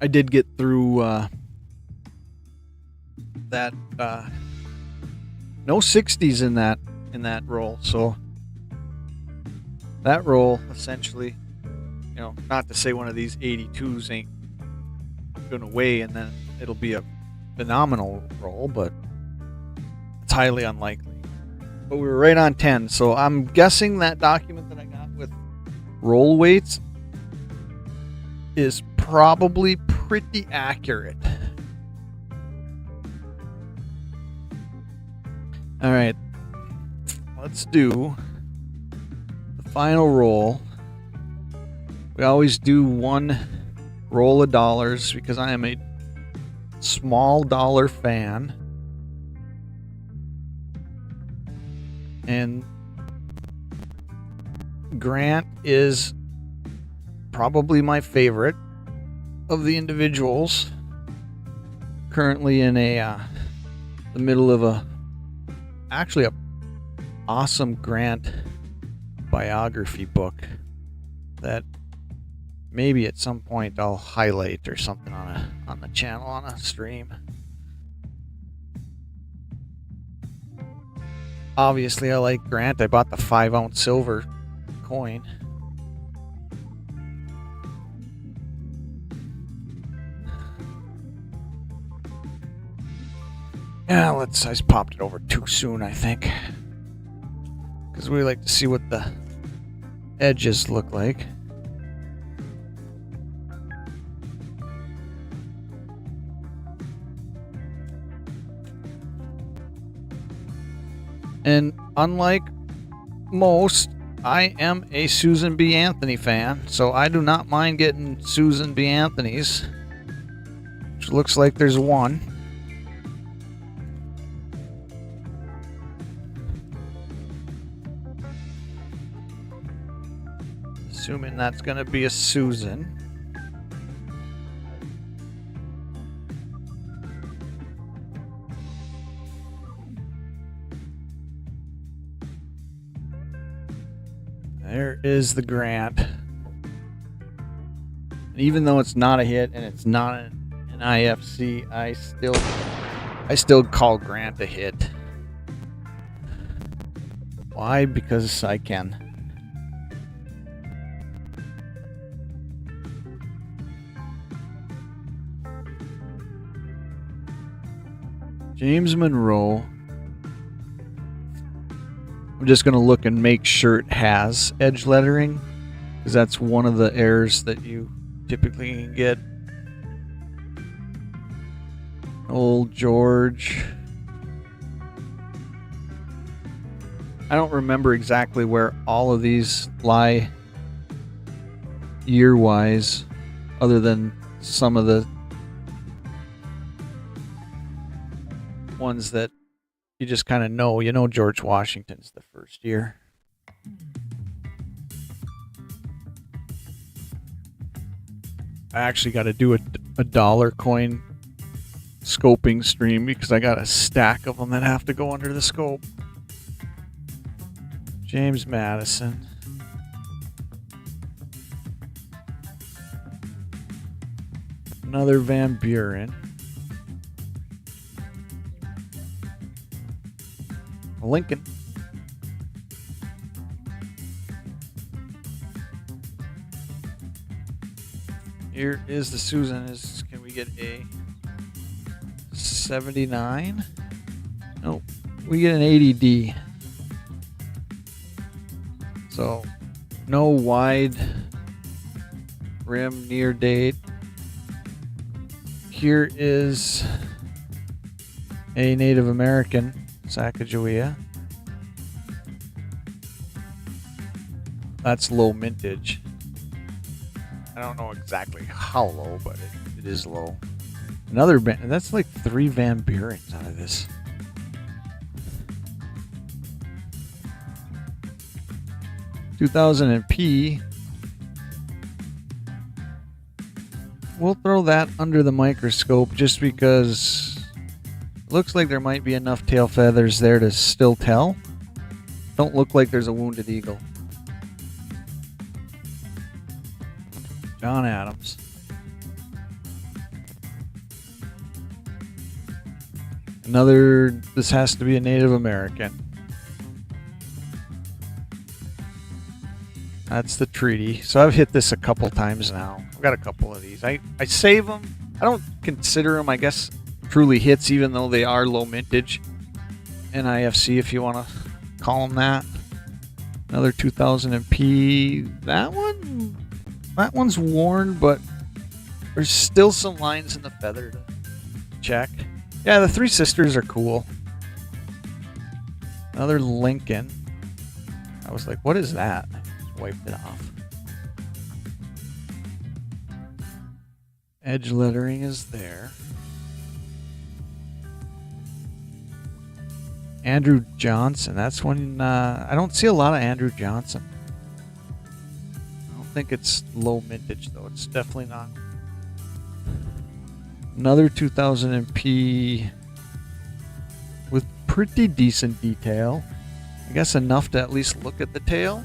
I did get through that no 60s in that roll, so that roll essentially, you know, not to say one of these 82s ain't gonna weigh and then it'll be a phenomenal roll, but it's highly unlikely. But we were right on 10, so I'm guessing that document that I got with roll weights is probably pretty accurate. All right, let's do the final roll. We always do one roll of dollars because I am a small dollar fan. And Grant is probably my favorite of the individuals. Currently in the middle of a awesome Grant biography book that maybe at some point I'll highlight or something on the channel on a stream. Obviously I like Grant. I bought the 5-ounce silver coin. Yeah, I just popped it over too soon, I think. Because we like to see what the edges look like. And unlike most, I am a Susan B. Anthony fan, so I do not mind getting Susan B. Anthony's, which looks like there's one. Assuming that's going to be a Susan. There is the Grant. And even though it's not a hit and it's not an IFC, I still call Grant a hit. Why? Because I can. James Monroe. I'm just going to look and make sure it has edge lettering, because that's one of the errors that you typically can get. Old George. I don't remember exactly where all of these lie year-wise, other than some of the ones that you just kind of know. You know, George Washington's the first year. I actually got to do a dollar coin scoping stream because I got a stack of them that have to go under the scope. James Madison. Another Van Buren. Lincoln. Here is the Susan. Can we get a 79? Nope. We get an 80D. So, no wide rim near date. Here is a Native American Sacagawea. That's low mintage. I don't know exactly how low, but it is low. Another that's like 3 Van Burens out of this. $2,000 P. We'll throw that under the microscope just because it looks like there might be enough tail feathers there to still tell. Don't look like there's a wounded eagle. John Adams. This has to be a Native American. That's the treaty. So I've hit this a couple times now. I've got a couple of these. I save them. I don't consider them, I guess, truly hits, even though they are low mintage. NIFC, if you want to call them that. Another 2000 P. That one's worn, but there's still some lines in the feather to check. Yeah, the Three Sisters are cool. Another Lincoln. I was like, what is that? Wiped it off. Edge lettering is there. Andrew Johnson. That's one. I don't see a lot of Andrew Johnson. I don't think it's low mintage though. It's definitely not. Another 2000 P with pretty decent detail. I guess enough to at least look at the tail.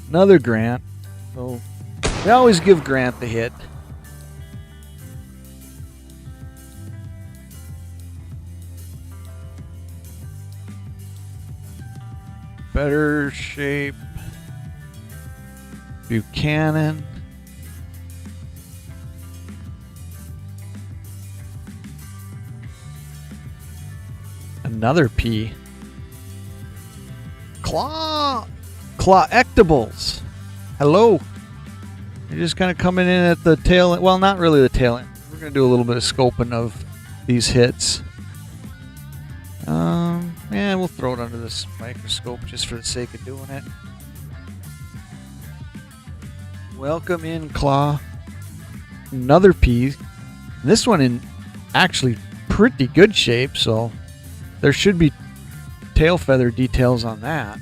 Another Grant. So they always give Grant the hit. Better shape. Buchanan. Another P. Clawectables. Hello. You're just kind of coming in at the tail end. Well, not really the tail end. We're going to do a little bit of scoping of these hits. Yeah, we'll throw it under this microscope just for the sake of doing it. Welcome in, Claw. Another P. This one in actually pretty good shape, so there should be tail feather details on that.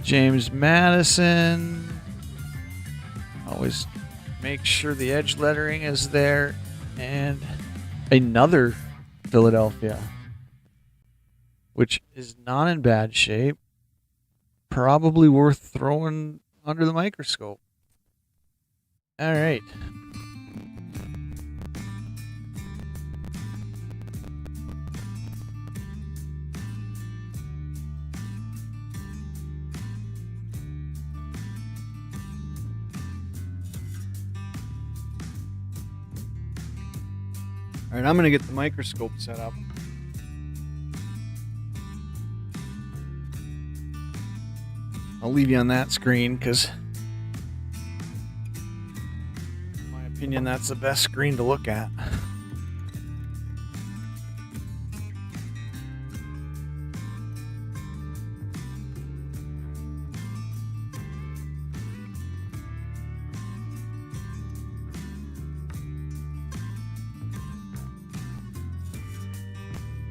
James Madison. Always make sure the edge lettering is there. And another Philadelphia. which is not in bad shape. Probably worth throwing under the microscope. All right. All right, I'm going to get the microscope set up. I'll leave you on that screen because, in my opinion, that's the best screen to look at.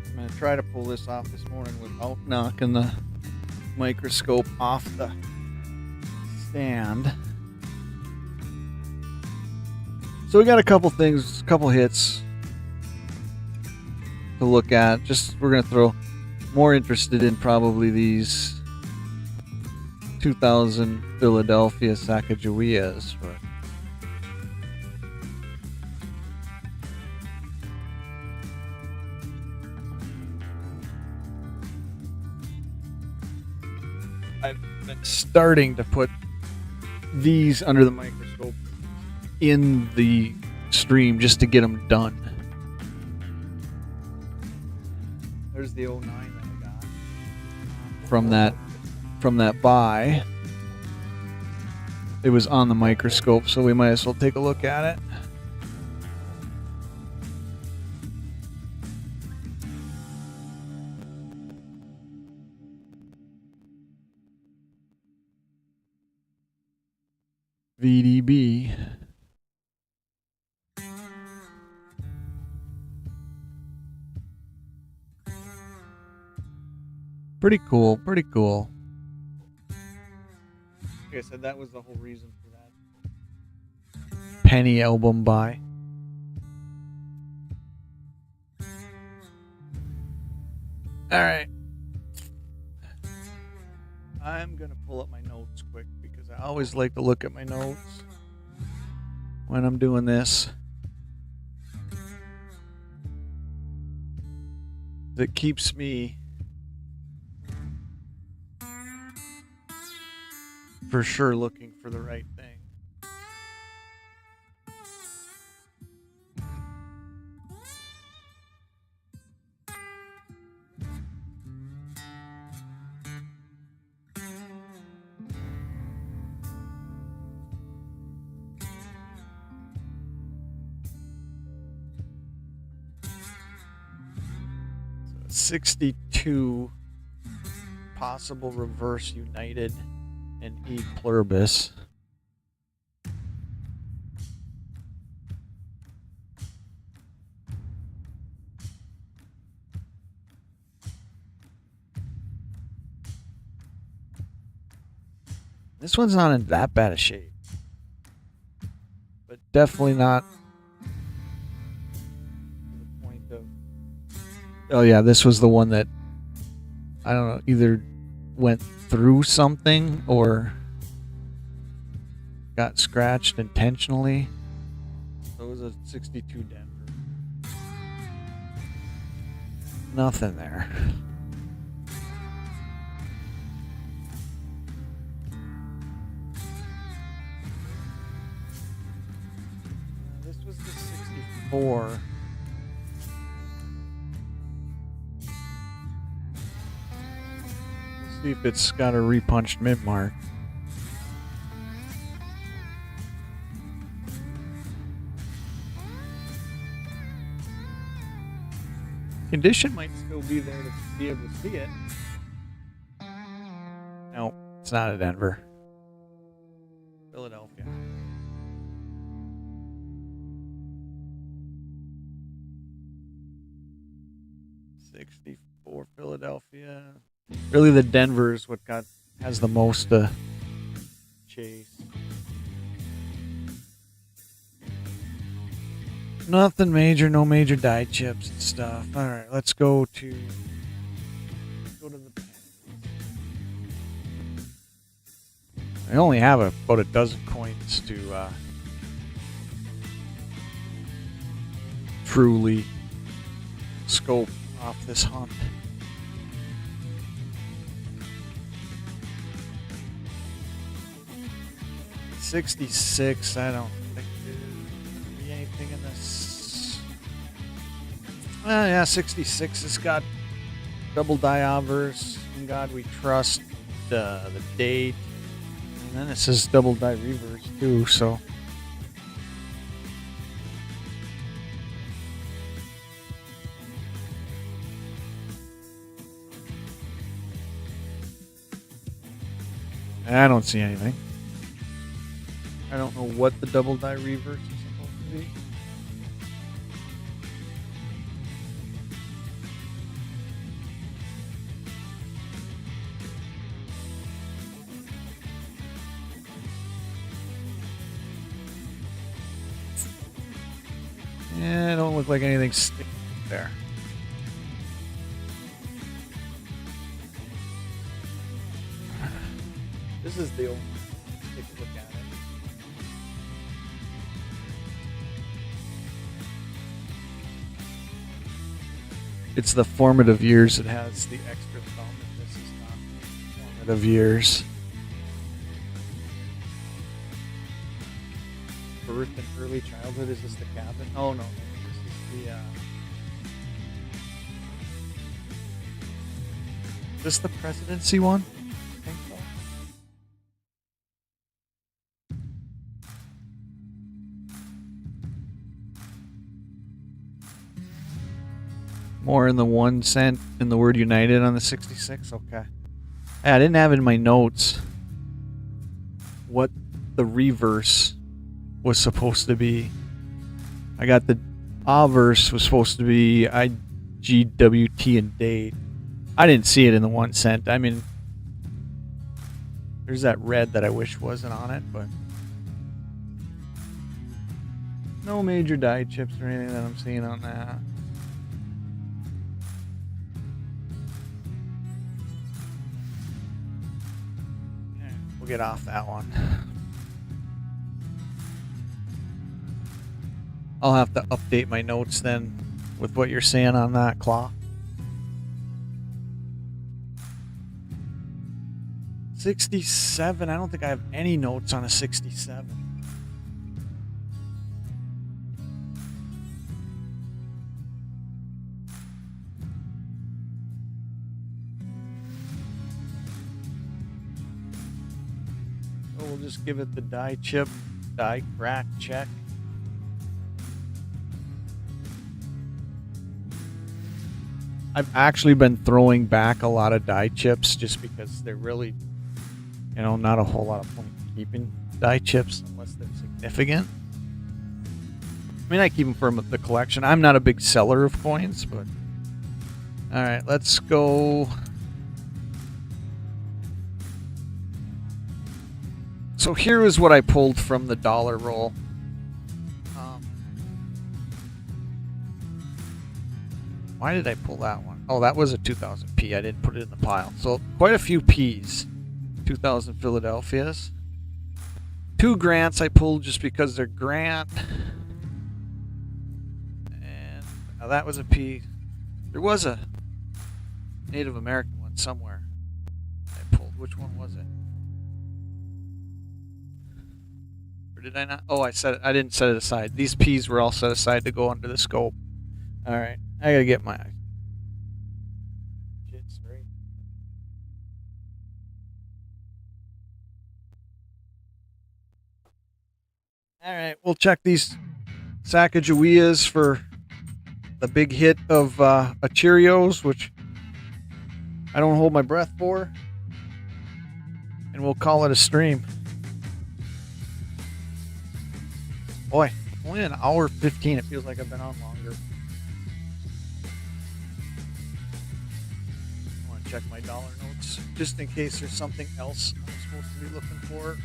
I'm going to try to pull this off this morning without knocking the microscope off the stand. So we got a couple things, a couple hits to look at. Just we're gonna throw more interested in probably these 2000 Philadelphia Sacagaweas. I've been starting to put these under the microscope in the stream just to get them done. There's the 09 that I got from that buy. It was on the microscope, so we might as well take a look at it. VDB. Pretty cool, pretty cool. Like I said, that was the whole reason for that penny album buy. Alright. I'm going to pull up my notes quick because I always like to look at my notes when I'm doing this. That keeps me for sure looking for the right thing. So 62 possible reverse united and E pluribus. This one's not in that bad a shape, but definitely not to the point of. Oh yeah, this was the one that I don't know, either went through something or got scratched intentionally. So it was a 62 Denver. Nothing there. This was the 64. See if it's got a repunched mint mark. Condition might still be there to be able to see it. No, it's not a Denver. Philadelphia. '64 Philadelphia. Really, the Denver is what has the most chase. Nothing major, no major die chips and stuff. All right, let's go to I only have about a dozen coins to truly scope off this hunt. $66, I don't think there'd be anything in this. Well, yeah, 66 has got double die obverse, In God We Trust, the date, and then it says double die reverse too, so. I don't see anything. I don't know what the double die reverse is supposed to be. Yeah, it don't look like anything sticking there. This is the old one. Take a look at it. It's the formative years. It has the extra thumb, and this is not formative years. Birth and early childhood. Is this the cabin? Oh no, this is the. Is this the presidency one? I think so. More in the 1 cent in the word United on the 66. Okay. Hey, I didn't have in my notes what the reverse was supposed to be. I got the obverse was supposed to be IGWT and date. I didn't see it in the 1 cent. I mean, there's that red that I wish wasn't on it, but no major die chips or anything that I'm seeing on that. Yeah, we'll get off that one. I'll have to update my notes then with what you're saying on that claw. 67. I don't think I have any notes on a 67. So we'll just give it the die chip, die crack check. I've actually been throwing back a lot of die chips just because they're really, you know, not a whole lot of point keeping die chips unless they're significant. I mean, I keep them for the collection. I'm not a big seller of coins, but all right, let's go. So here is what I pulled from the dollar roll. Why did I pull that one? Oh, that was a 2000 P. I didn't put it in the pile. So quite a few P's. 2000 Philadelphia's. 2 grants I pulled just because they're grant. And now that was a P. There was a Native American one somewhere I pulled. Which one was it? Or did I not? Oh, I didn't set it aside. These P's were all set aside to go under the scope. All right. I gotta get my shit straight. Alright, we'll check these Sacagaweas for the big hit of a Cheerios, which I don't hold my breath for. And we'll call it a stream. Boy, only an hour 15. It feels like I've been on longer. Check my dollar notes just in case there's something else I'm supposed to be looking for.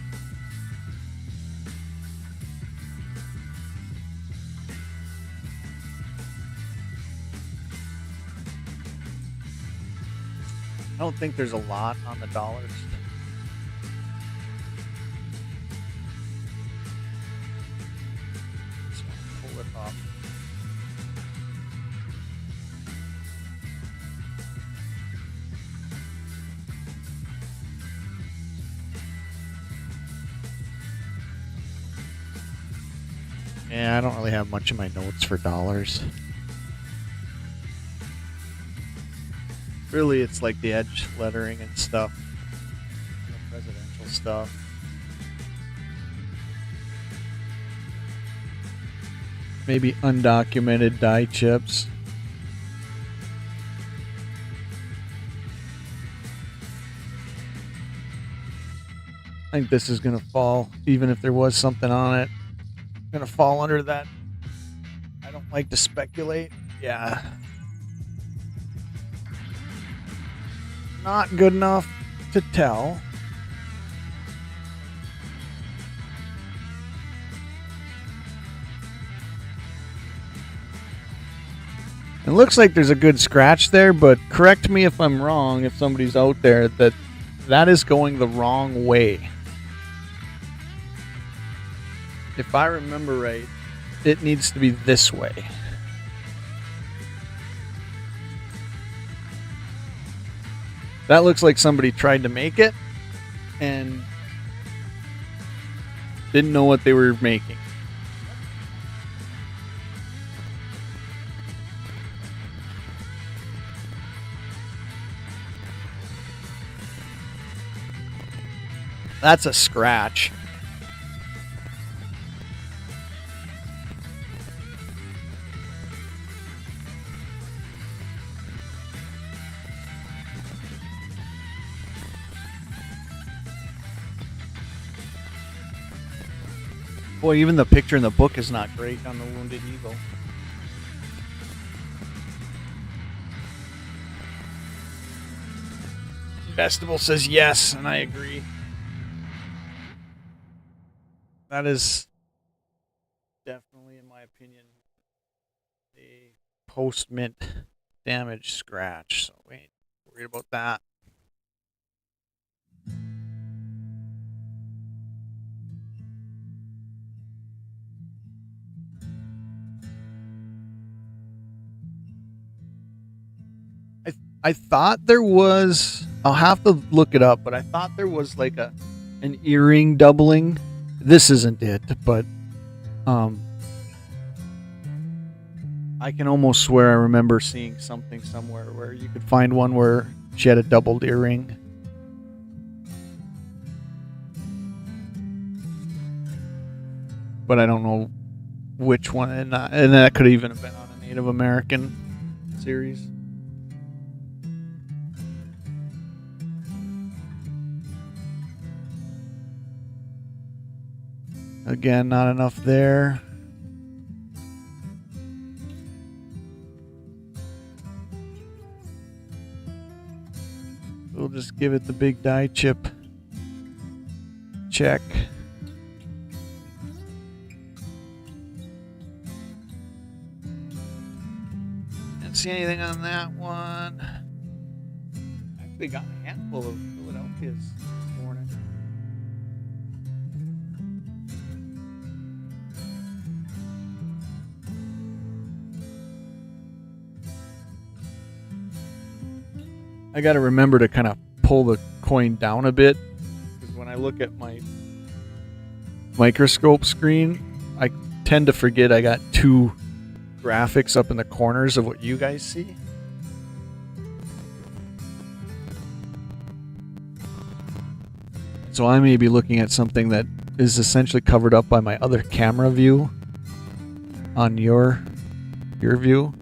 I don't think there's a lot on the dollars. whip off. Yeah, I don't really have much in my notes for dollars. Really, it's like the edge lettering and stuff. The presidential stuff. Maybe undocumented dye chips. I think this is going to fall, even if there was something on it. Going to fall under that. I don't like to speculate. Yeah. Not good enough to tell. It looks like there's a good scratch there, but correct me if I'm wrong, if somebody's out there, that is going the wrong way. If I remember right, it needs to be this way. That looks like somebody tried to make it and didn't know what they were making. That's a scratch. Boy, even the picture in the book is not great on the Wounded Eagle. Festival says yes, and I agree. That is definitely, in my opinion, a post-mint damage scratch. So we ain't worried about that. I thought there was, I'll have to look it up, but I thought there was like an earring doubling. This isn't it, but I can almost swear I remember seeing something somewhere where you could find one where she had a doubled earring. But I don't know which one, and that could even have been on a Native American series. Again, not enough there. We'll just give it the big die chip check. Didn't see anything on that one. Actually got a handful of Philadelphia's this morning. I got to remember to kind of pull the coin down a bit, because when I look at my microscope screen, I tend to forget I got two graphics up in the corners of what you guys see. So I may be looking at something that is essentially covered up by my other camera view on your view.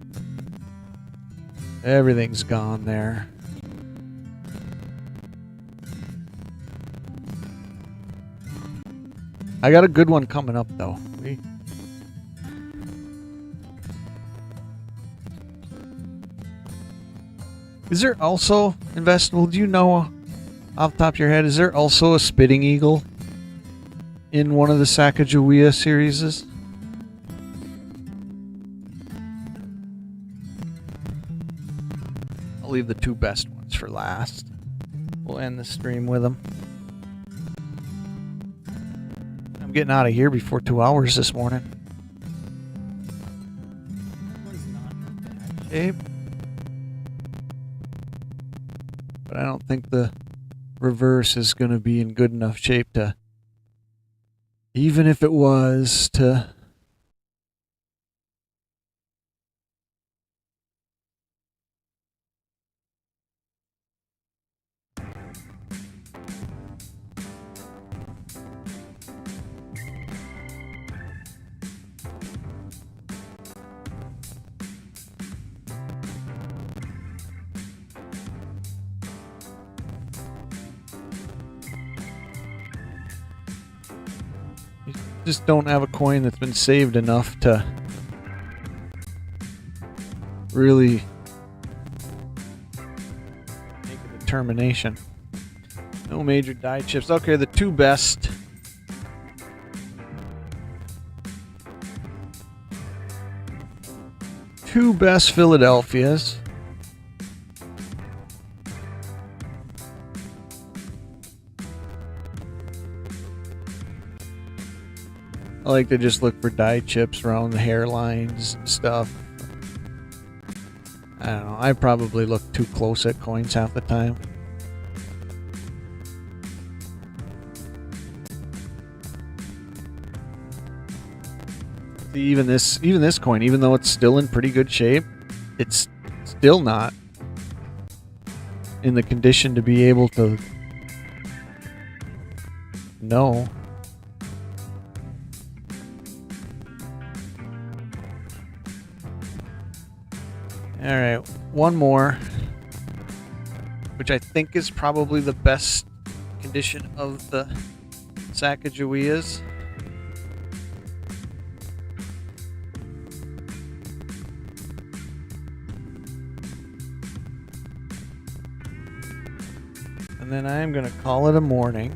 Everything's gone there. I got a good one coming up, though. Is there also, Investable, do you know off the top of your head, is there also a spitting eagle in one of the Sacagawea series? I'll leave the two best ones for last. We'll end the stream with them. I'm getting out of here before 2 hours this morning. shape. But I don't think the reverse is going to be in good enough shape to, even if it was to just don't have a coin that's been saved enough to really make a determination. No major die chips. Okay, the two best. Two best Philadelphias. I like to just look for die chips around the hairlines and stuff. I don't know. I probably look too close at coins half the time. See, even this coin, even though it's still in pretty good shape, it's still not in the condition to be able to know. All right, one more, which I think is probably the best condition of the Sacagaweas. And then I'm going to call it a morning.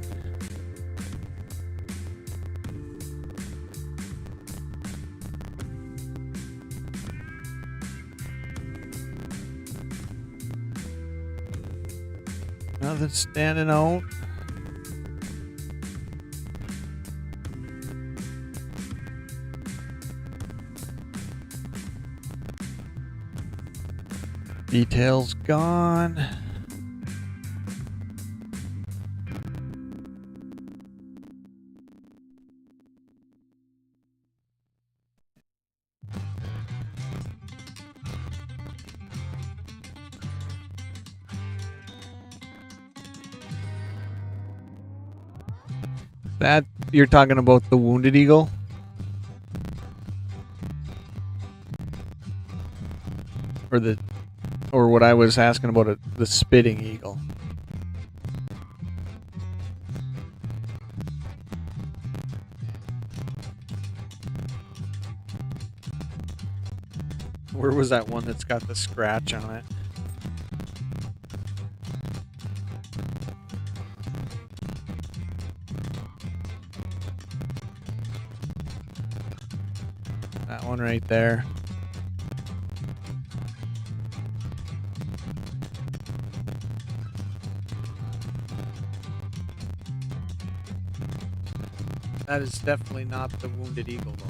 Nothing standing out. Details gone. That you're talking about the Wounded Eagle? Or what I was asking about the Spitting Eagle. Where was that one that's got the scratch on it? That one right there. That is definitely not the Wounded Eagle, though.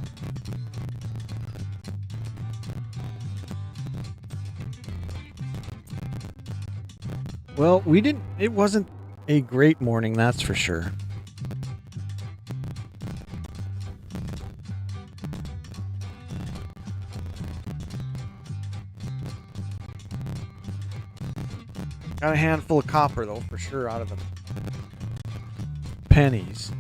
Well, it wasn't a great morning, that's for sure. Got a handful of copper, though, for sure, out of the pennies.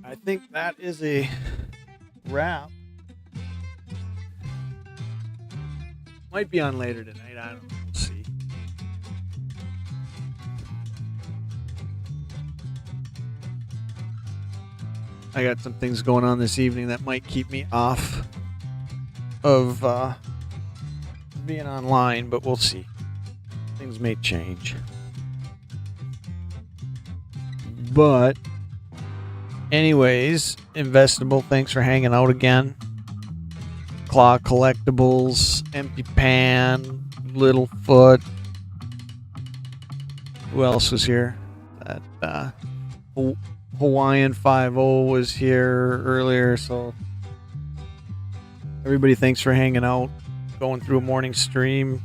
I think that is a wrap. Might be on later tonight. I don't know. We'll see. I got some things going on this evening that might keep me off of being online, but we'll see. Things may change. But anyways, Investable, thanks for hanging out again. Claw collectibles, Empty Pan, Littlefoot. Who else was here? That Hawaiian 5-0 was here earlier, so everybody, thanks for hanging out, going through a morning stream.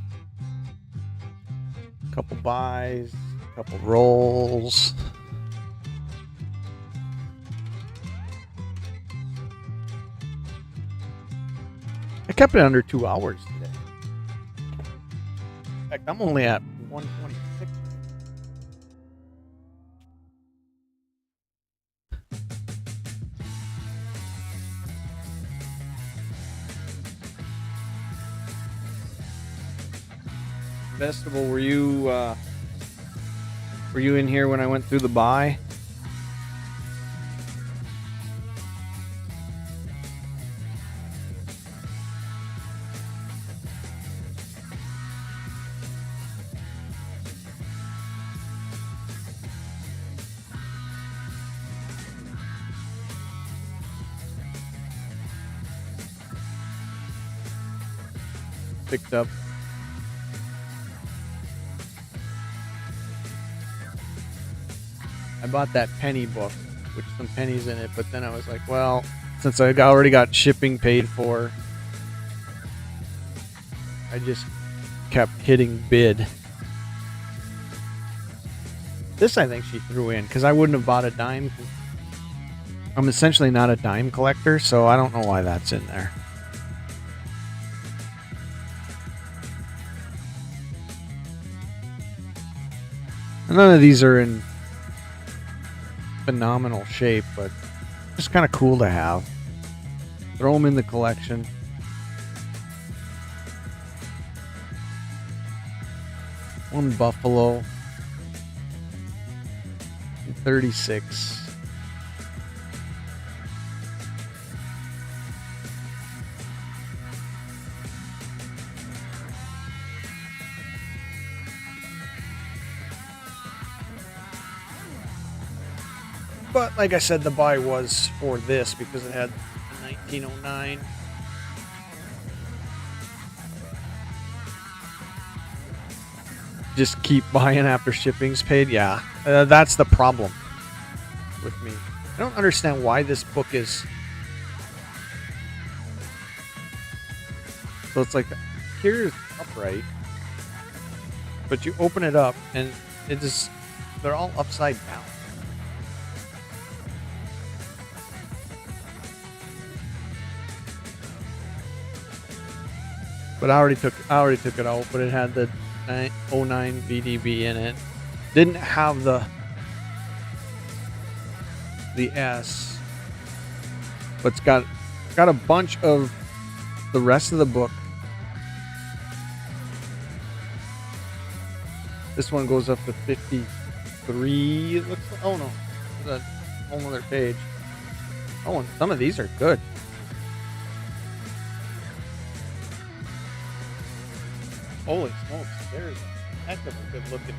A couple buys, a couple rolls. I kept it under 2 hours today. In fact, I'm only at 126. Vegetable, were you in here when I went through the buy? Picked up. I bought that penny book with some pennies in it, but then I was like, well, since I already got shipping paid for, I just kept hitting bid. This I think she threw in because I wouldn't have bought a dime. I'm essentially not a dime collector, so I don't know why that's in there. None of these are in phenomenal shape, but just kind of cool to have. Throw them in the collection. One Buffalo. 36. But like I said, the buy was for this because it had 1909. Just keep buying after shipping's paid. Yeah, that's the problem with me. I don't understand why this book is. So it's like, here's upright, but you open it up and it just, they're all upside down. But I already took it out, but it had the 09 VDB in it. Didn't have the S, but it's got a bunch of the rest of the book. This one goes up to 53. It looks like, oh no, there's a whole other page. Oh, and some of these are good. Holy smokes, there's a heck of a good looking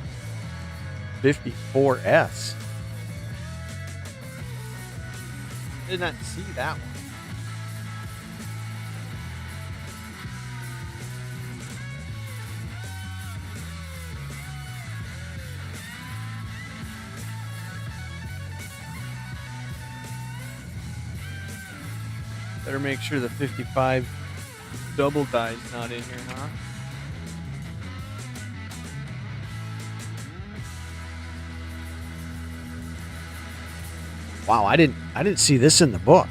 54S. Did not see that one. Better make sure the 55 double die's not in here, huh? Wow, I didn't see this in the book.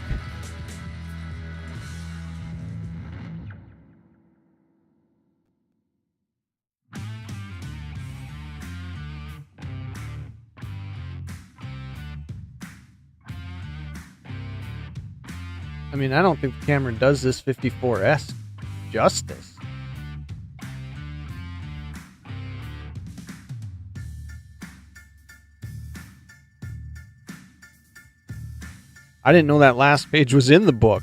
I mean, I don't think Cameron does this 54S justice. I didn't know that last page was in the book.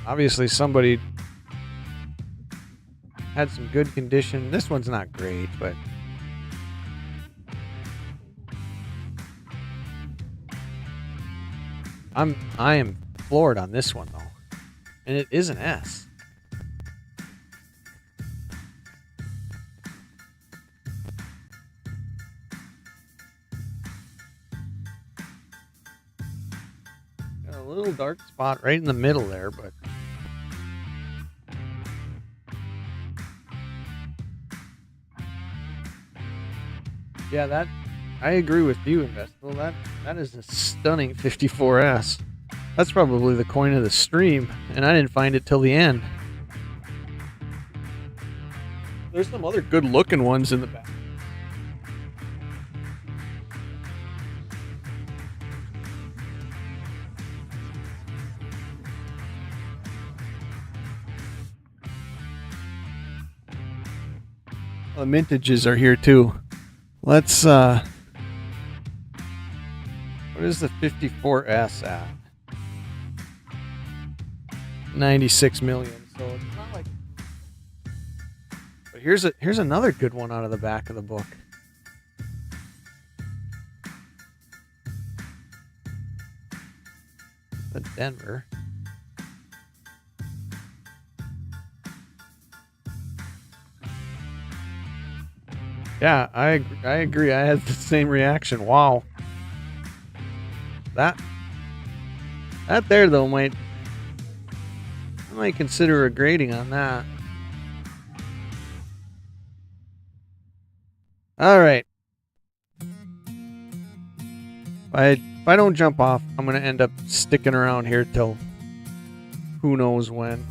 Obviously, somebody had some good condition. This one's not great, but I am floored on this one though, and it is an S. Got a little dark spot right in the middle there, but yeah, that I agree with you, Investable. That is a stunning 54S. That's probably the coin of the stream, and I didn't find it till the end. There's some other good-looking ones in the back. The mintages are here too. Let's what is the 54S at? 96 million. So it's not like. But here's another good one out of the back of the book. The Denver. Yeah, I agree. I had the same reaction. Wow. That there though I might consider a grading on that. All right. If I don't jump off, I'm gonna end up sticking around here till who knows when.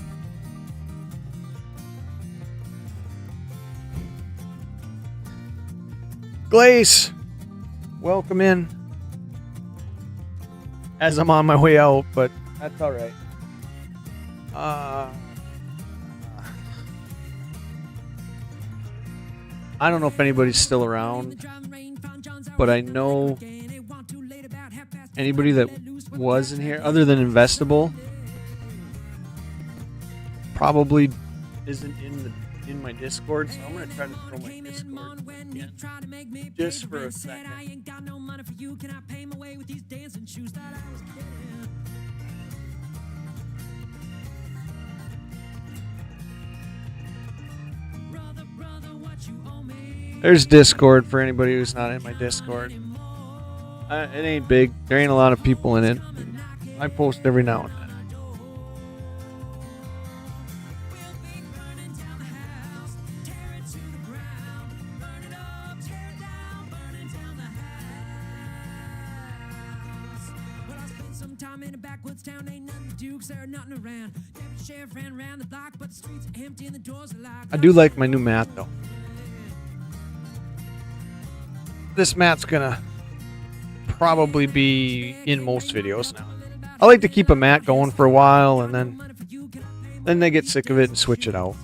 Glace, welcome in. As I'm on my way out, but that's all right. I don't know if anybody's still around, but I know anybody that was in here, other than Investable, probably isn't in my Discord, so I'm gonna try to throw my Discord again, just for a second. There's Discord for anybody who's not in my Discord. It ain't big. There ain't a lot of people in it. I post every now and then. Time in a backwoods town, ain't nothing to do, 'cause there are nothing around. Deputy sheriff ran around the block, but the streets are empty and the doors are locked. I do like my new mat though. This mat's gonna probably be in most videos now. I like to keep a mat going for a while, and then they get sick of it and switch it out.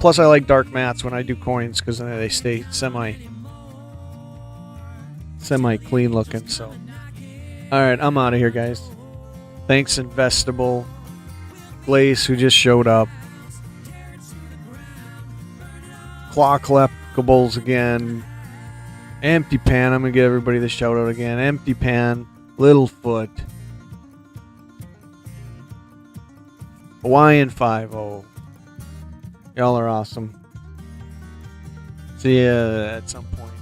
Plus, I like dark mats when I do coins because then they stay semi clean looking. So, all right, I'm out of here, guys. Thanks, Investable, Glace, who just showed up, Claw Collectibles again, Empty Pan. I'm gonna give everybody the shout out again. Empty Pan, Littlefoot, Hawaiian 5-0. Y'all are awesome. See ya at some point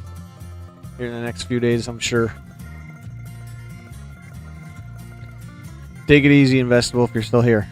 here in the next few days, I'm sure. Take it easy, Investable, if you're still here.